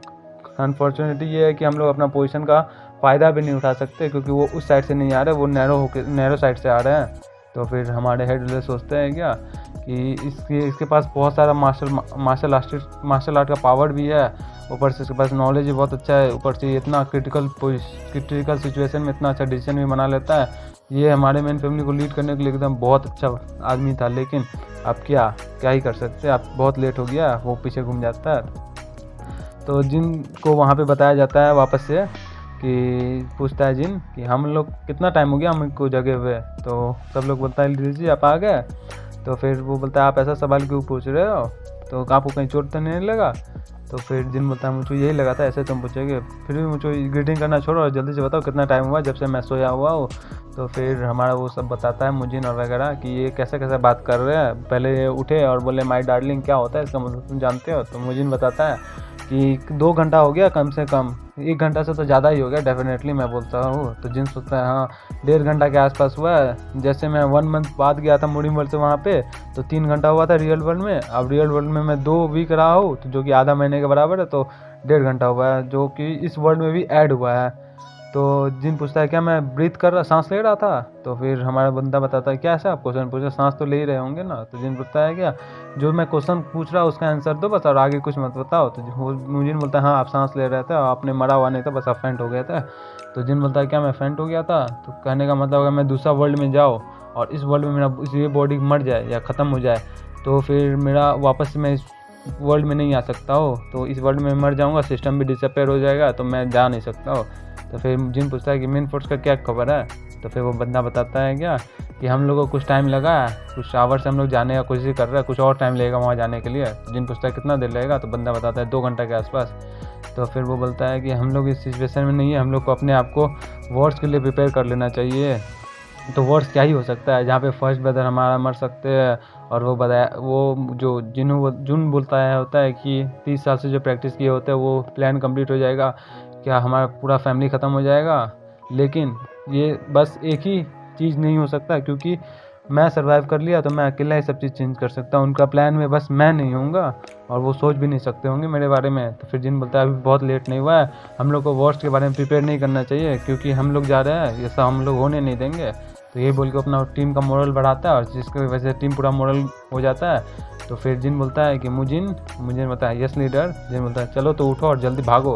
अनफॉर्चुनेटली ये है कि हम लोग अपना पोजीशन का फ़ायदा भी नहीं उठा सकते, क्योंकि वो उस साइड से नहीं आ रहे, वो नैरो साइड से आ रहे हैं। तो फिर हमारे हेड एल्डर सोचते हैं क्या कि इसके पास बहुत सारा मार्शल आर्ट का पावर भी है, ऊपर से इसके पास नॉलेज भी बहुत अच्छा है, ऊपर से इतना क्रिटिकल सिचुएशन में इतना अच्छा डिसीजन भी बना लेता है। ये हमारे मेन फैमिली को लीड करने के लिए एकदम बहुत अच्छा आदमी था, लेकिन अब क्या ही कर सकते हैं, अब बहुत लेट हो गया, वो पीछे घूम जाता है। तो जिन को वहाँ पे बताया जाता है वापस से कि पूछता है जिन कि हम लोग कितना टाइम हो गया हमको जगे हुए। तो सब लोग बोलता है लीडर जी आप आ गए। तो फिर वो बोलता है आप ऐसा सवाल क्यों पूछ रहे हो, तो आपको कहीं चोट तो नहीं लगा। तो फिर जिन बोलता है मुझको यही लगा था, ऐसे तुम पूछोगे, फिर भी मुझको ग्रीटिंग करना छोड़ो और जल्दी से बताओ कितना टाइम हुआ जब से मैं सोया हुआ हूँ। तो फिर हमारा वो सब बताता है मुजिन और वगैरह कि ये कैसे बात कर रहे हैं। पहले ये उठे और बोले माय डार्लिंग क्या होता है इसका मतलब तुम जानते हो। तो मुजिन बताता है कि 2 घंटा हो गया कम से कम, 1 घंटा से तो ज़्यादा ही हो गया डेफिनेटली, मैं बोलता हूँ। तो जिन सोचता है हाँ 1.5 घंटा के आसपास हुआ है, जैसे मैं 1 मंथ बाद गया था मूडिंग वर्ल्ड से वहाँ पे तो 3 घंटा हुआ था रियल वर्ल्ड में। अब रियल वर्ल्ड में मैं 2 वीक रहा हूँ, तो जो कि आधा महीने के बराबर है, तो 1.5 घंटा हुआ है, जो कि इस वर्ल्ड में भी ऐड हुआ है। तो जिन पूछता है क्या मैं ब्रीथ कर रहा, सांस ले रहा था। तो फिर हमारा बंदा बताता है क्या ऐसा आप क्वेश्चन पूछे, सांस तो ले ही रहे होंगे ना। तो जिन पूछता है क्या जो मैं क्वेश्चन पूछ रहा हूँ उसका आंसर दो बस और आगे कुछ मत बताओ। तो जिन बोलता है हाँ आप सांस ले रहे थे, आपने मरा हुआ नहीं था, बस आप फेंट हो गए थे। तो जिन बोलता है क्या मैं फेंट हो गया था, तो कहने का मतलब अगर मैं दूसरा वर्ल्ड में जाऊँ और इस वर्ल्ड में मेरा ये बॉडी मर जाए या ख़त्म हो जाए तो फिर मेरा वापस से मैं इस वर्ल्ड में नहीं आ सकता हो, तो इस वर्ल्ड में मर जाऊँगा, सिस्टम भी डिसअपेयर हो जाएगा, तो मैं जा नहीं सकता हो। तो फिर जिन पूछता है कि मेन फोर्स का क्या खबर है। तो फिर वो बंदा बताता है क्या कि हम लोगों को कुछ टाइम लगा है, कुछ आवर से हम लोग जाने का कोशिश कर रहे हैं, कुछ और टाइम लगेगा वहाँ जाने के लिए। जिन पूछता है कितना देर लगेगा, तो बंदा बताता है 2 घंटा के आसपास। तो फिर वो बोलता है कि हम लोग इस सिचुएशन में नहीं है, हम लोग को अपने आप को वॉर्स के लिए प्रिपेयर कर लेना चाहिए। तो वॉर्स क्या ही हो सकता है जहाँ पे फर्स्ट ब्रदर हमारा मर सकते हैं। और वो जो जुन बोलता है होता है कि 30 साल से जो प्रैक्टिस किए होते हैं वो प्लान कंप्लीट हो जाएगा, क्या हमारा पूरा फैमिली ख़त्म हो जाएगा। लेकिन ये बस एक ही चीज़ नहीं हो सकता, क्योंकि मैं सर्वाइव कर लिया तो मैं अकेला ही सब चीज़ चेंज कर सकता हूँ, उनका प्लान में बस मैं नहीं होऊंगा और वो सोच भी नहीं सकते होंगे मेरे बारे में। तो फिर जिन बोलता है अभी बहुत लेट नहीं हुआ है, हम लोग को वॉर्स के बारे में प्रिपेयर नहीं करना चाहिए, क्योंकि हम लोग जा रहे हैं, ये सब हम लोग होने नहीं देंगे। तो ये बोल के अपना टीम का मोरल बढ़ाता है और जिसकी वजह से टीम पूरा मोरल हो जाता है। तो फिर जिन बोलता है कि मुजिन बोलता है यस लीडर। जिन बोलता है चलो तो उठो और जल्दी भागो।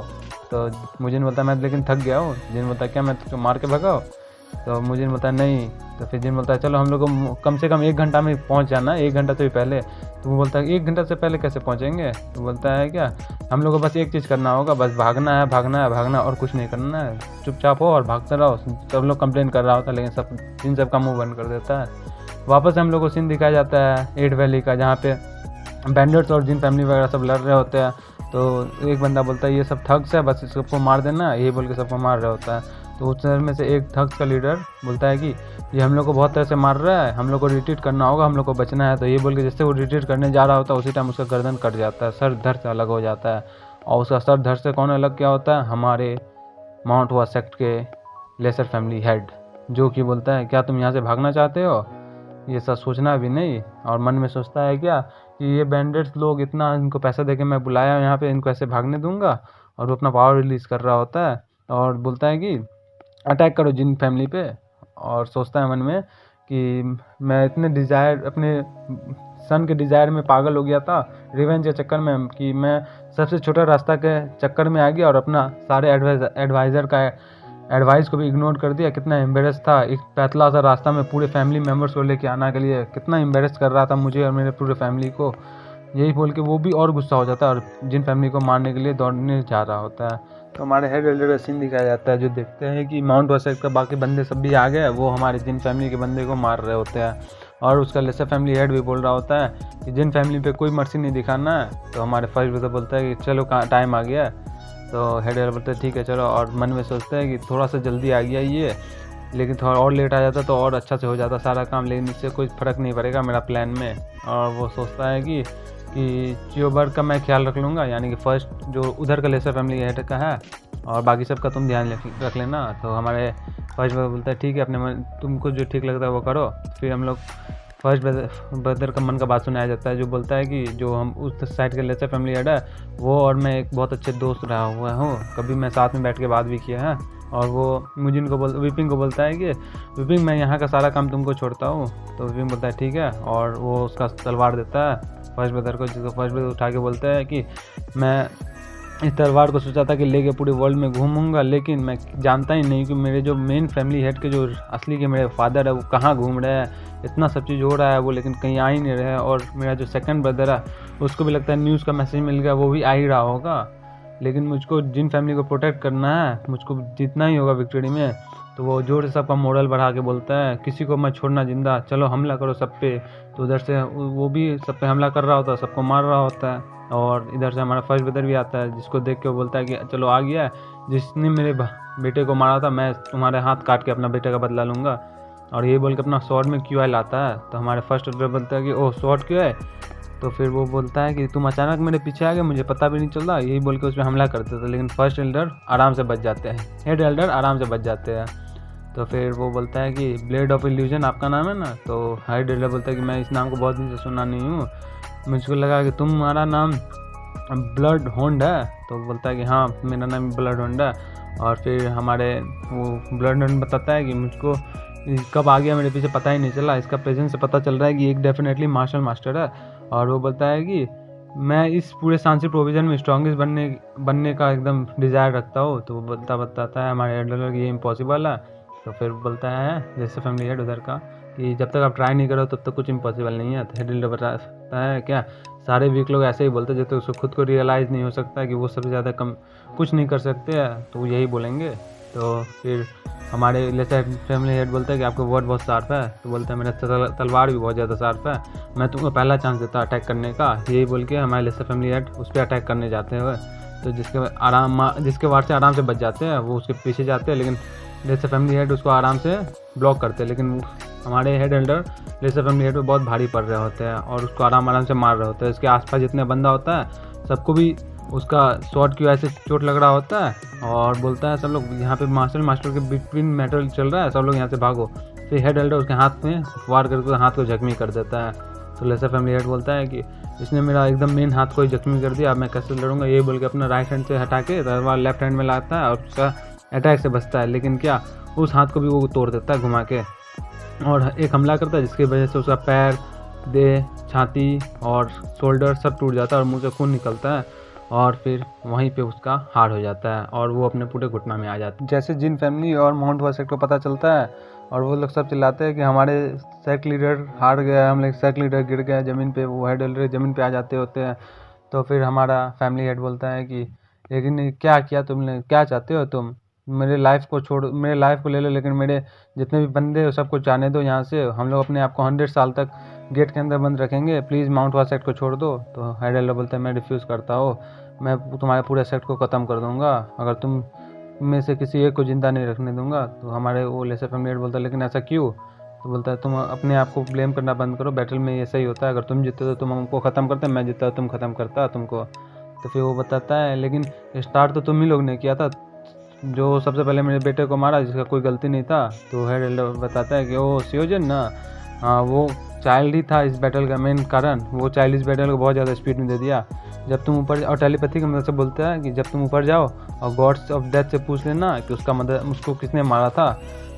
तो मुजिन बोलता है मैं लेकिन थक गया हूँ। जिन बोलता है क्या मैं तुझको मार के भगाऊँ। तो मुजिन बोलता है नहीं। तो फिर जिन बोलता है चलो हम लोग को कम से कम 1 घंटा में पहुंच जाना, 1 घंटा तो ही पहले। तो वो बोलता है 1 घंटा से पहले कैसे पहुंचेंगे? तो बोलता है क्या, हम लोग को बस एक चीज़ करना होगा, बस भागना है भागना है भागना और कुछ नहीं करना है, चुपचाप हो और भागते रहो। सब लोग कंप्लेन कर रहा होता है लेकिन जिन सब का मुँह बंद कर देता है। वापस हम लोग को सीन दिखाया जाता है 8 वैली का, जहाँ पे बैंडर्स और जिन फैमिली वगैरह सब लड़ रहे होते हैं। तो एक बंदा बोलता है ये सब थग्स है, बस सबको मार देना, यही बोल के सबको मार रहे होता है। तो उस में से एक थग्स का लीडर बोलता है कि ये हम लोग को बहुत तरह से मार रहा है, हम लोग को रिट्रीट करना होगा, हम लोग को बचना है। तो ये बोल के जैसे वो रिट्रीट करने जा रहा होता है उसी टाइम उसका गर्दन कट जाता है, सर धड़ से अलग हो जाता है। और उसका सर धड़ से कौन अलग क्या होता है? हमारे माउंट हुआ सेक्ट के लेसर फैमिली हेड, जो कि बोलता है क्या तुम यहाँ से भागना चाहते हो? ये सब सोचना भी नहीं। और मन में सोचता है क्या कि ये बैंडेड्स लोग इतना इनको पैसा देके मैं बुलाया यहाँ पे, इनको ऐसे भागने दूंगा। और वो अपना पावर रिलीज़ कर रहा होता है और बोलता है कि अटैक करो जिन फैमिली पे। और सोचता है मन में कि मैं इतने डिज़ायर, अपने सन के डिज़ायर में पागल हो गया था रिवेंज के चक्कर में, कि मैं सबसे छोटा रास्ता के चक्कर में आ गया और अपना सारे एडवाइज़र का एडवाइस को भी इग्नोर कर दिया। कितना एम्बेरस था, एक पैतला सा रास्ता में पूरे फैमिली मेम्बर्स को लेके आने के लिए कितना एम्बेरस कर रहा था मुझे और मेरे पूरे फैमिली को। यही बोल के वो भी और गुस्सा हो जाता है और जिन फैमिली को मारने के लिए दौड़ने जा रहा होता है। तो हमारे हेड एल्डर का सीन दिखाया जाता है, जो देखते हैं कि माउंट वसेक का बाकी बंदे सब भी आ गए, वो हमारे जिन फैमिली के बंदे को मार रहे होते हैं। और उसका लेसर फैमिली हेड भी बोल रहा होता है कि जिन फैमिली पे कोई मर्सी नहीं दिखाना है। तो हमारे फर्स्ट ब्रदर बोलता है कि चलो टाइम आ गया। तो हेड एल्डर बोलते हैं ठीक है चलो, और मन में सोचते हैं कि थोड़ा सा जल्दी आ गया ये, लेकिन थोड़ा और लेट आ जाता तो और अच्छा से हो जाता सारा काम, लेकिन इससे कोई फ़र्क नहीं पड़ेगा मेरा प्लान में। और वो सोचता है कि चियोबर्ग का मैं ख्याल रख लूँगा, यानी कि फर्स्ट जो उधर का लेसर फैमिली हेड का है, और बाकी सब का तुम ध्यान रख लेना। तो हमारे फर्स्ट ब्रदर बोलता है ठीक है, अपने मन तुमको जो ठीक लगता है वो करो। फिर हम लोग फर्स्ट ब्रदर का मन का बात सुनाया जाता है, जो बोलता है कि जो हम उस साइड के लेसर फैमिली हेड है वो और मैं एक बहुत अच्छे दोस्त रहा हुआ हूँ, कभी मैं साथ में बैठ के बात भी किया है। और वो मुजिन को विपिंग को बोलता है कि विपिंग मैं यहाँ का सारा काम तुमको छोड़ता हूँ। तो विपिंग बोलता है ठीक है, और वो उसका तलवार देता है फर्स्ट ब्रदर को, जिसको फर्स्ट ब्रदर उठा के बोलता है कि मैं इस तलवार को सोचा था कि लेके पूरे वर्ल्ड में घूमूंगा, लेकिन मैं जानता ही नहीं कि मेरे जो मेन फैमिली हेड के जो असली के मेरे फादर है वो कहाँ घूम रहे हैं। इतना सब चीज़ हो रहा है वो, लेकिन कहीं आ ही नहीं रहे। और मेरा जो सेकंड ब्रदर है उसको भी लगता है न्यूज़ का मैसेज मिल गया, वो भी आ ही रहा होगा, लेकिन मुझको जिन फैमिली को प्रोटेक्ट करना है, मुझको जीतना ही होगा विक्ट्री में। तो वो जोर से सबका मोरल बढ़ा के बोलता है किसी को मत छोड़ना जिंदा, चलो हमला करो सब पे। तो उधर से वो भी सब पे हमला कर रहा होता है, सबको मार रहा होता है। और इधर से हमारा फर्स्ट ब्रदर भी आता है, जिसको देख के वो बोलता है कि चलो आ गया है, जिसने मेरे बेटे को मारा था मैं तुम्हारे हाथ काट के अपना बेटे का बदला लूँगा। और ये बोल के अपना स्वॉर्ड में क्यों लाता है। तो हमारे फर्स्ट ब्रदर बोलता है कि ओह स्वॉर्ड क्यों है। तो फिर वो बोलता है कि तुम अचानक मेरे पीछे आ गए, मुझे पता भी नहीं चलता। यही बोल के उस पर हमला करते थे, लेकिन फर्स्ट एल्डर आराम से बच जाते हैं, हेड एल्डर आराम से बच जाते हैं। तो फिर वो बोलता है कि ब्लेड ऑफ इल्यूजन आपका नाम है ना। तो हेड एल्डर बोलता है कि मैं इस नाम को बहुत दिन से सुना नहीं हूँ, मुझको लगा कि तुम्हारा नाम ब्लड होंड है। तो बोलता है कि हाँ मेरा नाम ब्लड होंड है। और फिर हमारे वो ब्लड होंड बताता है कि मुझको कब आ गया मेरे पीछे पता ही नहीं चला, इसका प्रेजेंस से पता चल रहा है कि एक डेफिनेटली मार्शल मास्टर है। और वो बोलता है कि मैं इस पूरे सांसी प्रोविज़न में स्ट्रॉन्गेस्ट बनने का एकदम डिज़ायर रखता हूँ। तो वो बताता है हमारे एल्डर कि ये इम्पॉसिबल है। तो फिर बोलता है जैसे फैमिली हेड उधर का कि जब तक आप ट्राई नहीं करो तब तक कुछ इम्पॉसिबल नहीं है। तो हेड एल्डर बताता है क्या सारे वीक लोग ऐसे ही बोलते हैं जब तक उसको खुद को रियलाइज़ नहीं हो सकता कि वो सबसे ज़्यादा कम कुछ नहीं कर सकते हैं, तो यही बोलेंगे। तो फिर हमारे लेसर फैमिली हेड बोलता है कि आपका वर्ड बहुत शार्प है। तो बोलता है मेरा तलवार भी बहुत ज़्यादा शार्प है, मैं तुमको पहला चांस देता हूँ अटैक करने का। यही बोल के हमारे लेसर फैमिली हेड उस पर अटैक करने जाते हैं। तो जिसके वार से आराम से बच जाते हैं वो उसके पीछे जाते हैं, लेकिन लेसर फैमिली हेड उसको आराम से ब्लॉक करते हैं। लेकिन हमारे head elder lesser family head पे बहुत भारी पड़ रहे होते हैं और उसको आराम से मार रहे होते हैं। इसके आसपास जितने बंदा होता है सबको भी उसका शॉट की वजह से चोट लग रहा होता है। और बोलता है सब लोग यहाँ पे मास्टर के बिटवीन मेटल चल रहा है, सब लोग यहाँ से भागो। फिर हेड एल्डर उसके हाथ में वार करके हाथ को जख्मी कर देता है। तो लेसर फैमिली हेड बोलता है कि इसने मेरा एकदम मेन हाथ को ही जख्मी कर दिया, अब मैं कैसे लड़ूंगा। ये बोल के अपना राइट हैंड से हटा के तलवार लेफ्ट हैंड में लाता है और उसका अटैक से बचता है। लेकिन क्या उस हाथ को भी वो तोड़ देता है घुमा के, और एक हमला करता है जिसकी वजह से उसका पैर, देह, छाती और शोल्डर सब टूट जाता है और मुंह से खून निकलता है। और फिर वहीं पे उसका हार हो जाता है और वो अपने पूरे घुटना में आ जाता है। जैसे जिन फैमिली और माउंट वासेक को पता चलता है और वो लोग सब चिल्लाते हैं कि हमारे सेक्ट लीडर हार गया, हम लोग सेक्ट लीडर गिर गया ज़मीन पे, वो हेड एल्डर ज़मीन पे आ जाते होते हैं। तो फिर हमारा फैमिली हेड बोलता है कि लेकिन क्या किया तुमने, क्या चाहते हो तुम, मेरे लाइफ को छोड़, मेरे लाइफ को ले लो, लेकिन मेरे जितने भी बंदे हो सबको जाने दो यहाँ से, हम लोग अपने आप को 100 साल तक गेट के अंदर बंद रखेंगे, प्लीज़ माउंट वासेक को छोड़ दो। तो हेड एल्डर बोलता है मैं रिफ्यूज़ करता हूँ, मैं तुम्हारे पूरे सेक्ट को ख़त्म कर दूँगा अगर तुम में से किसी एक को ज़िंदा नहीं रखने दूंगा। तो हमारे वो लेसर फैमिली हेड बोलता है लेकिन ऐसा क्यों? तो बोलता है तुम अपने आप को ब्लेम करना बंद करो, बैटल में ये सही होता है, अगर तुम जीते तो तुम हमको ख़त्म करते, मैं जीता तुम ख़त्म करता तुमको। तो फिर वो बताता है लेकिन स्टार्ट तो तुम ही लोग ने किया था, जो सबसे पहले मेरे बेटे को मारा जिसका कोई गलती नहीं था। तो हेड एल्डर बताता है कि वो सियोजन ना, हाँ वो चाइल्ड ही था इस बैटल का मेन कारण, वो चाइल्ड इस बैटल को बहुत ज़्यादा स्पीड में दे दिया। जब तुम ऊपर, और टेलीपैथी की मदद से बोलता है कि जब तुम ऊपर जाओ और गॉड्स ऑफ डेथ से पूछ लेना कि उसको किसने मारा था,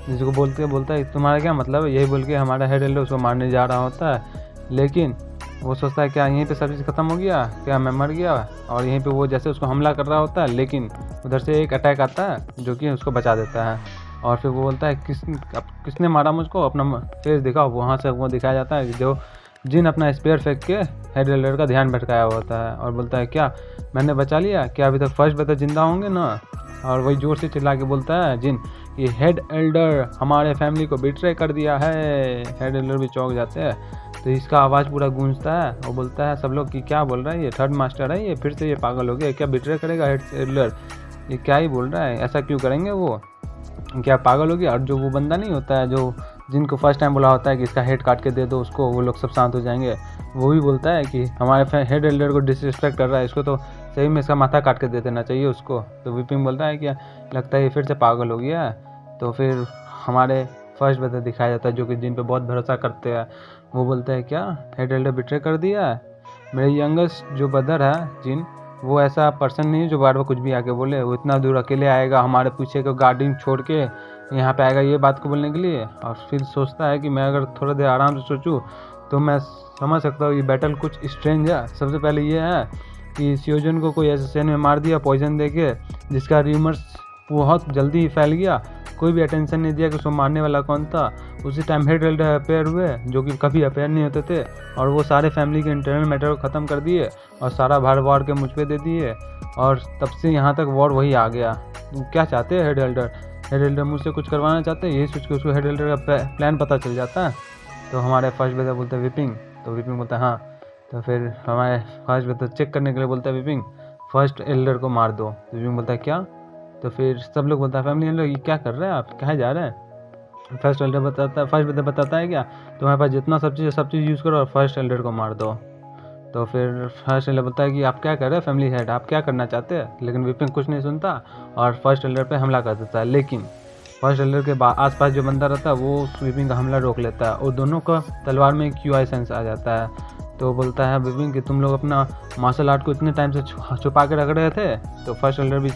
जिसको बोलता है तुम्हारा क्या मतलब है, यही बोल के हमारा हेड एल्डर उसको मारने जा रहा होता है। लेकिन वो सोचता है क्या यहीं पे सब चीज़ ख़त्म हो गया, क्या मैं मर गया, और यहीं पे वो जैसे उसको हमला कर रहा होता है, लेकिन उधर से एक अटैक आता है जो कि उसको बचा देता है। और फिर वो बोलता है किसने मारा मुझको, अपना फेस दिखाओ। वहाँ से वो दिखाया जाता है कि जो जिन अपना स्पेयर फेंक के हेड एल्डर का ध्यान भटकाया होता है और बोलता है क्या मैंने बचा लिया, क्या अभी तक फर्स्ट ब्रदर जिंदा होंगे ना। और वही जोर से चिल्ला के बोलता है जिन ये हेड एल्डर हमारे फैमिली को बिट्रे कर दिया है। हेड एल्डर भी चौंक जाते हैं, तो इसका आवाज़ पूरा गूंजता है और बोलता है सब लोग कि क्या बोल रहा है, ये थर्ड मास्टर है, ये फिर से ये पागल हो गया, क्या बिट्रे करेगा हेड एल्डर, ये क्या ही बोल रहा है, ऐसा क्यों करेंगे, वो क्या पागल हो गया। और जो वो बंदा नहीं होता है जो जिनको फर्स्ट टाइम बोला होता है कि इसका हेड काट के दे दो उसको, वो लोग सब शांत हो जाएंगे, वो भी बोलता है कि हमारे हेड एल्डर को डिसरिस्पेक्ट कर रहा है, इसको तो सही में इसका माथा काट के दे देना चाहिए उसको। तो विपिन बोलता है क्या लगता है ये फिर से पागल हो गया है। तो फिर हमारे फर्स्ट ब्रदर दिखाया जाता है जो कि जिन पे बहुत भरोसा करते हैं, वो बोलता है क्या हेड एल्डर बिट्रे कर दिया है, मेरे यंगेस्ट जो ब्रदर है जिन, वो ऐसा पर्सन नहीं है जो बार बार कुछ भी आके बोले, वो इतना दूर अकेले आएगा हमारे पीछे को गार्डिंग छोड़ के यहाँ पे आएगा ये बात को बोलने के लिए। और फिर सोचता है कि मैं अगर थोड़ा देर आराम से सोचूं तो मैं समझ सकता हूँ ये बैटल कुछ स्ट्रेंज है। सबसे पहले ये है कि सियोजन को कोई ऐसे सेन में मार दिया पॉइजन दे के, जिसका र्यूमर्स बहुत जल्दी ही फैल गया, कोई भी अटेंशन नहीं दिया कि उसको मारने वाला कौन था। उसी टाइम हेड एल्डर अपेयर हुए जो कि कभी अपेयर नहीं होते थे, और वो सारे फैमिली के इंटरनल मैटर को ख़त्म कर दिए और सारा भार वॉर के मुझ पे दे दिए, और तब से यहाँ तक वॉर वही आ गया। क्या चाहते हैं हेड एल्डर, हेड एल्डर मुझसे कुछ करवाना चाहते हैं, यही सोच के उसको हेड एल्डर का प्लान पता चल जाता है। तो हमारे फर्स्ट ब्रदर बोलते हैं विपिंग, तो विपिंग बोलता है हाँ। तो फिर हमारे फर्स्ट ब्रदर चेक करने के लिए बोलता है विपिंग फर्स्ट एल्डर को मार दो। तो विपिंग बोलता है क्या। तो फिर सब लोग बोलता है फैमिली एल्डर ये क्या कर रहे हैं आप, कहाँ जा रहे हैं। फर्स्ट ब्रदर बताता है क्या तुम्हारे पास जितना सब चीज़ यूज़ करो और फर्स्ट एल्डर को मार दो। तो फिर फर्स्ट एल्डर बोलता है कि आप क्या कर रहे हैं फैमिली हेड, आप क्या करना चाहते हैं। लेकिन विपिन कुछ नहीं सुनता और फर्स्ट एल्डर पे हमला कर देता है। लेकिन फर्स्ट एल्डर के आसपास जो बंदा रहता है वो विपिन का हमला रोक लेता है और दोनों का तलवार में क्यूआई सेंस आ जाता है। तो बोलता है विपिन कि तुम लोग अपना मार्शल आर्ट को इतने टाइम से छुपा के रख रहे थे। तो फर्स्ट एल्डर भी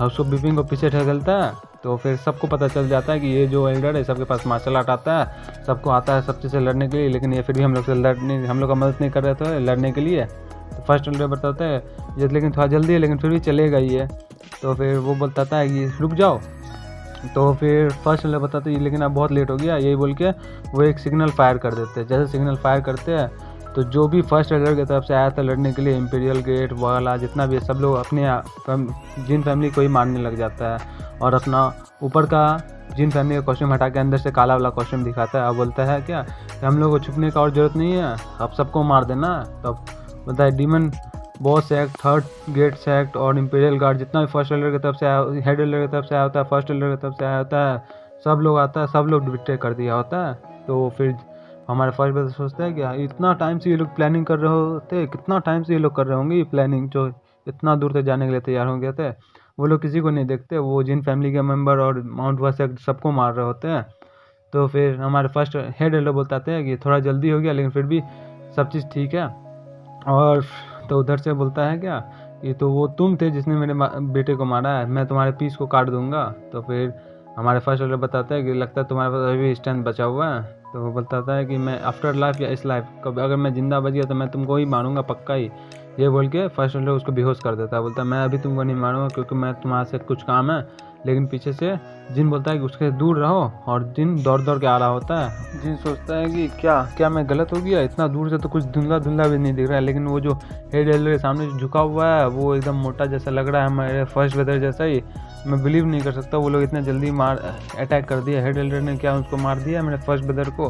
उसको विपिन को पीछे ढकेलता है। तो फिर सबको पता चल जाता है कि ये जो एल्डर है सबके पास मार्शल आर्ट आता है, सबको आता है सब चीज़ से लड़ने के लिए, लेकिन ये फिर भी हम लोग का मदद नहीं कर रहे थे लड़ने के लिए। तो फर्स्ट एल्डर बताता है ये लेकिन थोड़ा जल्दी है, लेकिन फिर भी चलेगा ये। तो फिर वो बताता है कि रुक जाओ। तो फिर फर्स्ट एल्डर बताते हैं लेकिन अब बहुत लेट हो गया, यही बोल के वो एक सिग्नल फायर कर देते हैं। जैसे सिग्नल फायर करते हैं तो जो भी फर्स्ट एल्डर की तरफ से आया था लड़ने के लिए, इंपीरियल गेट वाला जितना भी है, सब लोग अपने जिन फैमिली को ही मारने लग जाता है और अपना ऊपर का जिन फैमिली का कॉस्ट्यूम हटा के अंदर से काला वाला कॉस्ट्यूम दिखाता है। अब बोलता है क्या कि हम लोग को छुपने का और ज़रूरत नहीं है, अब सबको मार देना। तब बोलता है demon boss act, third gate sect और इंपीरियल गार्ड जितना भी फर्स्ट एल्डर की तरफ से आया, हेड एल्डर की तरफ से आया होता है, फर्स्ट एल्डर की तरफ से आया होता है, सब लोग आता है, सब लोग बिट्रे कर दिया होता है। तो फिर हमारे फर्स्ट ब्रदर सोचता है कि इतना टाइम से ये लोग प्लानिंग कर रहे होते, कितना टाइम से ये लोग कर रहे होंगे ये प्लानिंग, जो इतना दूर तक जाने के लिए तैयार हो गए थे। वो लोग किसी को नहीं देखते, वो जिन फैमिली के मेंबर और माउंट वासेक सबको मार रहे होते हैं। तो फिर हमारे फर्स्ट हेड एल्डर बताते हैं कि थोड़ा जल्दी हो गया लेकिन फिर भी सब चीज़ ठीक है। और तो उधर से बोलता है क्या ये तो वो तुम थे जिसने मेरे बेटे को मारा है, मैं तुम्हारे पीस को काट दूंगा। तो फिर हमारे फर्स्ट एल्डर बताता है कि लगता है तुम्हारे पास अभी स्ट्रेंथ बचा हुआ है। तो वो बताता है कि मैं आफ्टर लाइफ या इस लाइफ कभी अगर मैं ज़िंदा बच गया तो मैं तुमको ही मारूंगा पक्का ही, ये बोल के फर्स्ट एल्डर उसको बेहोश कर देता है। बोलता है मैं अभी तुमको नहीं मारूंगा क्योंकि मैं तुम्हारे से कुछ काम है। लेकिन पीछे से जिन बोलता है कि उसके दूर रहो, और जिन दौड़ दौड़ के आ रहा होता है। जिन सोचता है कि क्या मैं गलत हो गया, इतना दूर से तो कुछ धुंधला धुंधला भी नहीं दिख रहा है, लेकिन वो जो हेड एल्डर के सामने जो झुका हुआ है वो एकदम मोटा जैसा लग रहा है, हमारे फर्स्ट ब्रदर जैसा ही। मैं बिलीव नहीं कर सकता वो लोग इतना जल्दी अटैक कर दिया। हेड एल्डर ने क्या उसको मार दिया मेरे फर्स्ट ब्रदर को,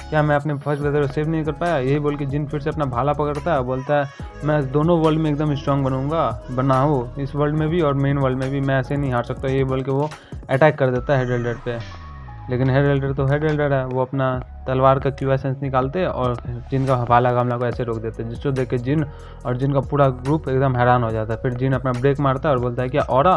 क्या मैं अपने फर्स्ट ब्रदर को सेव नहीं कर पाया। यही बोल के जिन फिर से अपना भाला पकड़ता है, बोलता है मैं दोनों वर्ल्ड में एकदम स्ट्रांग बना हूँ, इस वर्ल्ड में भी और मेन वर्ल्ड में भी, मैं ऐसे नहीं हार सकता। ये बोल के वो अटैक कर देता है हेड एल्डर पे। लेकिन हेड एल्डर तो हेड एल्डर है, वो अपना तलवार का क्यू एसेंस निकालते और जिन का भाला हमला को ऐसे रोक देते, जिसको देख के जिन और जिन का पूरा ग्रुप एकदम हैरान हो जाता है। फिर जिन अपना ब्रेक मारता है और बोलता है क्या ऑरा,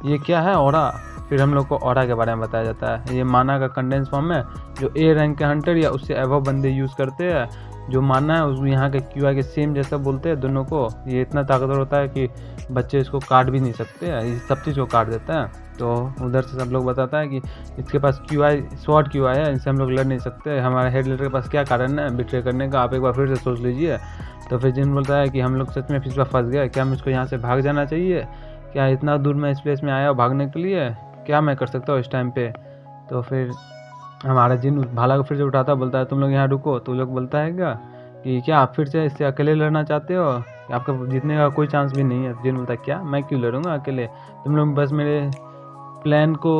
ये क्या है ऑरा। फिर हम लोग को ऑरा के बारे में बताया जाता है। ये माना का कंडेंस फॉर्म है जो ए रैंक के हंटर या उससे एबव बंदे यूज़ करते हैं। जो मानना है उस यहाँ के क्यूआई के सेम जैसा बोलते हैं दोनों को। ये इतना ताकतवर होता है कि बच्चे इसको काट भी नहीं सकते हैं, ये सब चीज़ को काट देता है। तो उधर से सब लोग बताता है कि इसके पास क्यूआई स्वॉर्ड क्यूआई है, इनसे हम लोग लड़ नहीं सकते। हमारे हेड लीडर के पास क्या कारण है बिट्रे करने का, आप एक बार फिर से सोच लीजिए। तो फिर जिन बोलता है कि हम लोग सच में फिर से फंस गए, क्या मुझको यहाँ से भाग जाना चाहिए, क्या इतना दूर मैं इस प्लेस में आया हूँ भागने के लिए, क्या मैं कर सकता हूँ इस टाइम पे। तो फिर हमारा जिन भाला को फिर से उठाता बोलता है तुम लोग यहाँ रुको। तो लोग बोलता है क्या आप फिर से इससे अकेले लड़ना चाहते हो, आपका जीतने का कोई चांस भी नहीं है। जिन बोलता है क्या मैं क्यों लड़ूंगा अकेले, तुम लोग बस मेरे प्लान को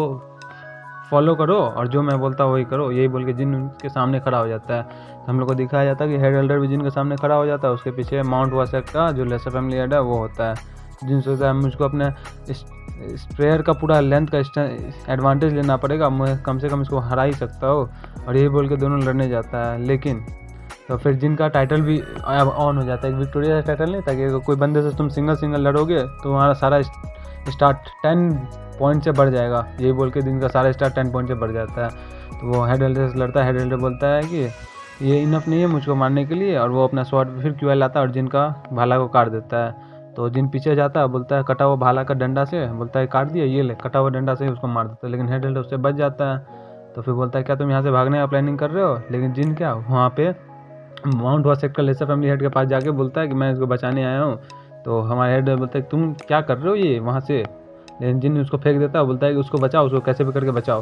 फॉलो करो और जो मैं बोलता हूँ वही करो। यही बोल के जिन उनके सामने खड़ा हो जाता है। तो हम लोग को दिखाया जाता है कि हेड एल्डर भी जिन के सामने खड़ा हो जाता है, उसके पीछे माउंट वासेक का जो लेसर फैमिली हेड है वो होता है। जिन सोचता है मुझको अपने स्प्रेयर का पूरा लेंथ का एडवांटेज लेना पड़ेगा, मैं कम से कम इसको हरा ही सकता हूँ, और यही बोल के दोनों लड़ने जाता है। लेकिन तो फिर जिनका टाइटल भी ऑन हो जाता है, विक्टोरिया का टाइटल नहीं था कि कोई बंदे से तुम सिंगल लड़ोगे तो तुम्हारा सारा स्टार्ट 10 पॉइंट से बढ़ जाएगा। यही बोल के दिन का सारा स्टार 10 पॉइंट से बढ़ जाता है। तो वो हेड एल्डर से लड़ता है। हेड एल्डर बोलता है कि ये इनफ नहीं है मुझको मारने के लिए, और वो अपना स्वॉर्ड फिर क्यूआई लाता है और जिनका भाला को काट देता है। तो जिन पीछे जाता है, बोलता है कटा हुआ भाला का डंडा से, बोलता है काट दिया, ये ले कटा हुआ डंडा से ही उसको मार देता है। लेकिन हेड एल्डर उससे बच जाता है। तो फिर बोलता है क्या तुम यहाँ से भागने का प्लानिंग कर रहे हो। लेकिन जिन क्या वहाँ पे माउंट वासेक का लेसर फैमिली हेड के पास जाके बोलता है कि मैं इसको बचाने आया हूँ। तो हमारे हेड बोलता है तुम क्या कर रहे हो ये वहाँ से। लेकिन जिन उसको फेंक देता है, बोलता है कि उसको बचाओ, उसको कैसे भी करके बचाओ।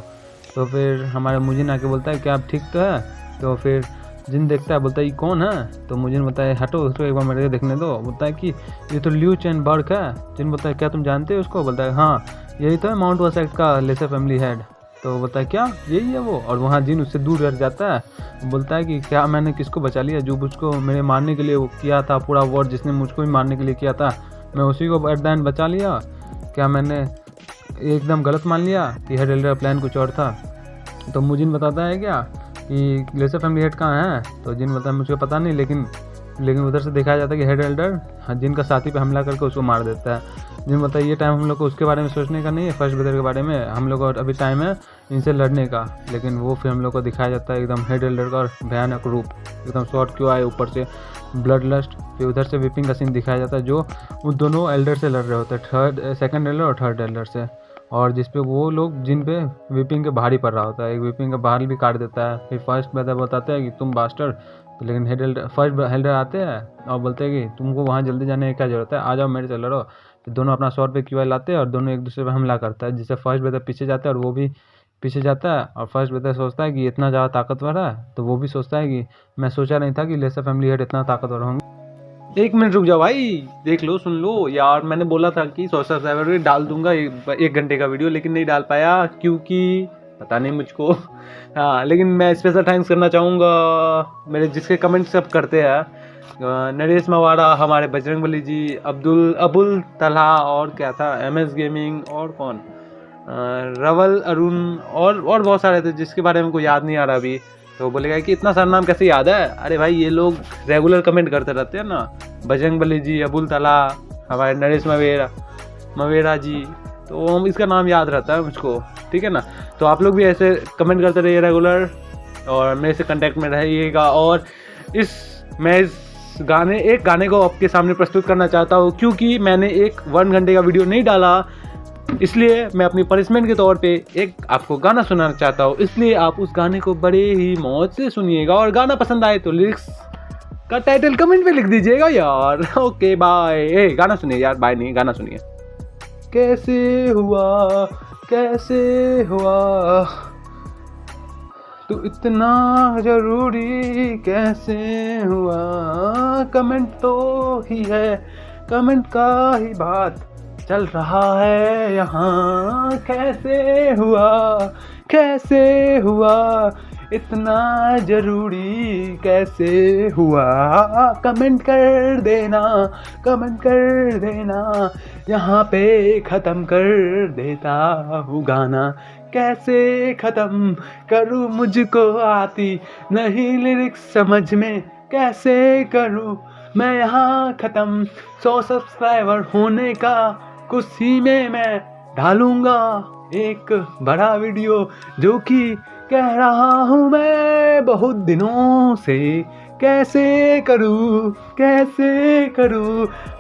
तो फिर हमारे मुजिन आके बोलता है क्या आप ठीक तो है। तो फिर जिन देखता है, बोलता है ये कौन है। तो मुजिन बोलता है हटो उसको एक बार मेरे को देखने दो। बोलता है कि ये तो ल्यू चेन बर्क है। जिन बोलता है क्या तुम जानते हो उसको। बोलता है हाँ यही तो है माउंट वासेक का लेसर फैमिली हेड। तो बोलता है क्या यही है वो। और वहाँ जिन उससे दूर रह जाता है, बोलता है कि क्या मैंने किसको बचा लिया, जो मुझको मेरे मारने के लिए वो किया था, पूरा वॉर जिसने मुझको भी मारने के लिए किया था, मैं उसी को एट द एंड बचा लिया। क्या मैंने एकदम गलत मान लिया कि हेड एल्डर प्लान कुछ और था। तो मुजिन बताता है क्या कि लेसर फैमिली हेड कहाँ है। तो जिन बोलता है मुझे पता नहीं, लेकिन उधर से दिखाया जाता है कि हेड एल्डर जिन का साथी पे हमला करके उसको मार देता है। जिन बोलता है ये टाइम हम लोग को उसके बारे में सोचने का नहीं है, फर्स्ट ब्रदर के बारे में, हम लोग और अभी टाइम है इनसे लड़ने का। लेकिन वो फिर हम लोग को दिखाया जाता है एकदम हेड एल्डर का भयानक रूप, एकदम शॉर्ट क्यों आए, ऊपर से ब्लड लस्ट। फिर उधर से विपिंग का सीन दिखाया जाता है जो उन दोनों एल्डर से लड़ रहे होते हैं, सेकंड एल्डर और थर्ड एल्डर से, और जिसपे वो लोग जिन पे विपिंग के भारी पड़ रहा होता है। एक विपिंग का बाहर भी काट देता है। फिर फर्स्ट ब्रदर बताते हैं कि तुम बास्टर। तो लेकिन हेड एल्डर फर्स्ट एल्डर आते हैं और बोलते हैं कि तुमको वहाँ जल्दी जाने की क्या जरूरत है, आ जाओ मेरे से लड़ो। तो दोनों अपना स्वॉर्ड पे क्यूआई लाते हैं और दोनों एक दूसरे पे हमला करता है, जिससे फर्स्ट ब्रदर पीछे जाता है और वो भी पीछे जाता है। और फर्स्ट ब्रदर सोचता है कि इतना ज़्यादा ताकतवर है, तो वो भी सोचता है कि मैं सोचा नहीं था कि लेसर फैमिली हेड इतना ताकतवर होंगे। 1 मिनट रुक जाओ भाई, देख लो सुन लो यार। मैंने बोला था कि सोशल सर्वर डाल दूंगा 1 घंटे का वीडियो, लेकिन नहीं डाल पाया क्योंकि पता नहीं मुझको। हाँ, लेकिन मैं स्पेशल थैंक्स करना चाहूँगा मेरे जिसके कमेंट सब करते हैं, नरेश मवाड़ा, हमारे बजरंगबली जी, अबुल तलहा, और क्या था MS गेमिंग, और कौन, रवल अरुण, और बहुत सारे थे जिसके बारे में कोई याद नहीं आ रहा अभी। तो बोलेगा कि इतना सारा नाम कैसे याद है। अरे भाई ये लोग रेगुलर कमेंट करते रहते हैं ना, बजरंगबली जी, अबुल तलहा, हमारे नरेश मवेरा जी, तो इसका नाम याद रहता है मुझको, ठीक है ना। तो आप लोग भी ऐसे कमेंट करते रहिए रेगुलर, और मेरे से कांटेक्ट में रहिएगा। और मैं इस एक गाने को आपके सामने प्रस्तुत करना चाहता हूँ, क्योंकि मैंने एक 1 घंटे का वीडियो नहीं डाला, इसलिए मैं अपनी पनिशमेंट के तौर पे एक आपको गाना सुनाना चाहता हूँ। इसलिए आप उस गाने को बड़े ही मौज से सुनिएगा, और गाना पसंद आए तो लिरिक्स का टाइटल कमेंट में लिख दीजिएगा यार। Okay bye. ए गाना सुनिए यार, बाय नहीं, गाना सुनिए। कैसे हुआ तू इतना जरूरी कैसे हुआ, कमेंट तो ही है, कमेंट का ही बात चल रहा है यहाँ। कैसे हुआ इतना जरूरी कैसे हुआ, कमेंट कर देना यहाँ पे ख़त्म कर देता हूँ गाना। कैसे ख़त्म करूँ, मुझको आती नहीं लिरिक्स समझ में, कैसे करूँ मैं यहाँ ख़त्म। 100 सब्सक्राइबर होने का खुशी में मैं डालूँगा एक बड़ा वीडियो, जो कि कह रहा हूँ मैं बहुत दिनों से। कैसे करूँ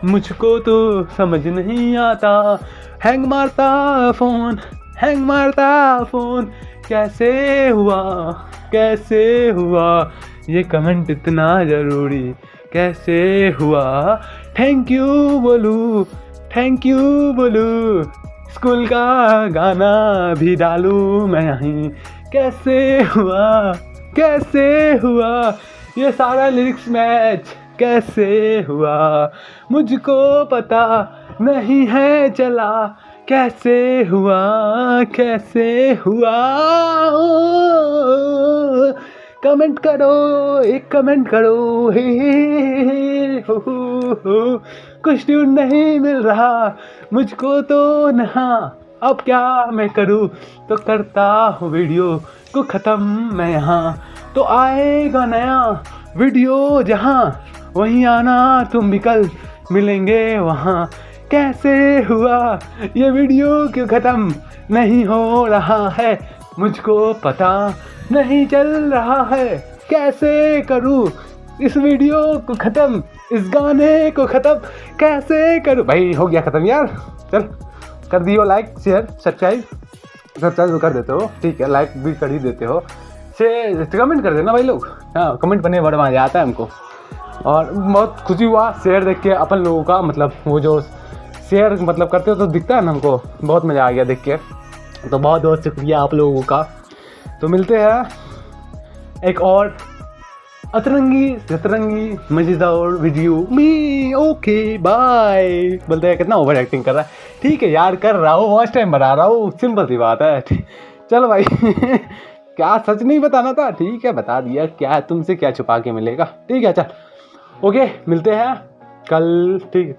मुझको तो समझ नहीं आता, हैंग मारता फ़ोन। कैसे हुआ ये कमेंट इतना ज़रूरी कैसे हुआ। थैंक यू बोलूँ, स्कूल का गाना भी डालूं मैं यहीं। कैसे हुआ ये सारा लिरिक्स मैच कैसे हुआ, मुझको पता नहीं है चला। कैसे हुआ कमेंट करो हे हो। कुछ ट्यून नहीं मिल रहा मुझको तो नहा, अब क्या मैं करूँ, तो करता हूँ वीडियो को ख़त्म मैं यहाँ। तो आएगा नया वीडियो जहाँ, वहीं आना तुम भी कल मिलेंगे वहाँ। कैसे हुआ ये वीडियो क्यों ख़त्म नहीं हो रहा है, मुझको पता नहीं चल रहा है। कैसे करूँ इस वीडियो को ख़त्म, इस गाने को ख़त्म कैसे करूँ। भाई हो गया ख़त्म यार, चल कर दियो लाइक शेयर सब्सक्राइब कर देते हो, ठीक है, लाइक भी कर ही देते हो, शेयर कमेंट कर देना भाई लोग। हाँ कमेंट करने बड़ा मज़ा आता है हमको, और बहुत खुशी हुआ शेयर देख के अपन लोगों का, मतलब वो जो शेयर मतलब करते हो तो दिखता है ना हमको, बहुत मज़ा आ गया देख के। तो बहुत बहुत शुक्रिया आप लोगों का। तो मिलते हैं एक और अतरंगी मज़ेदार वीडियो में। Okay bye. बोलते हैं कितना ओवर एक्टिंग कर रहा है, ठीक है यार कर रहा हूँ, फर्स्ट टाइम बता रहा हूँ, सिंपल सी बात है। चलो भाई क्या सच नहीं बताना था, ठीक है बता दिया, क्या तुमसे क्या छुपा के मिलेगा, ठीक है चल ओके मिलते हैं कल, ठीक है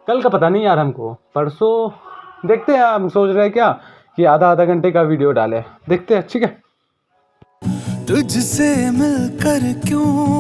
कल का पता नहीं यार हमको, परसों देखते हैं। हम सोच रहे हैं क्या कि आधा घंटे का वीडियो डाले, देखते हैं, ठीक है। तुझसे मिलकर क्यों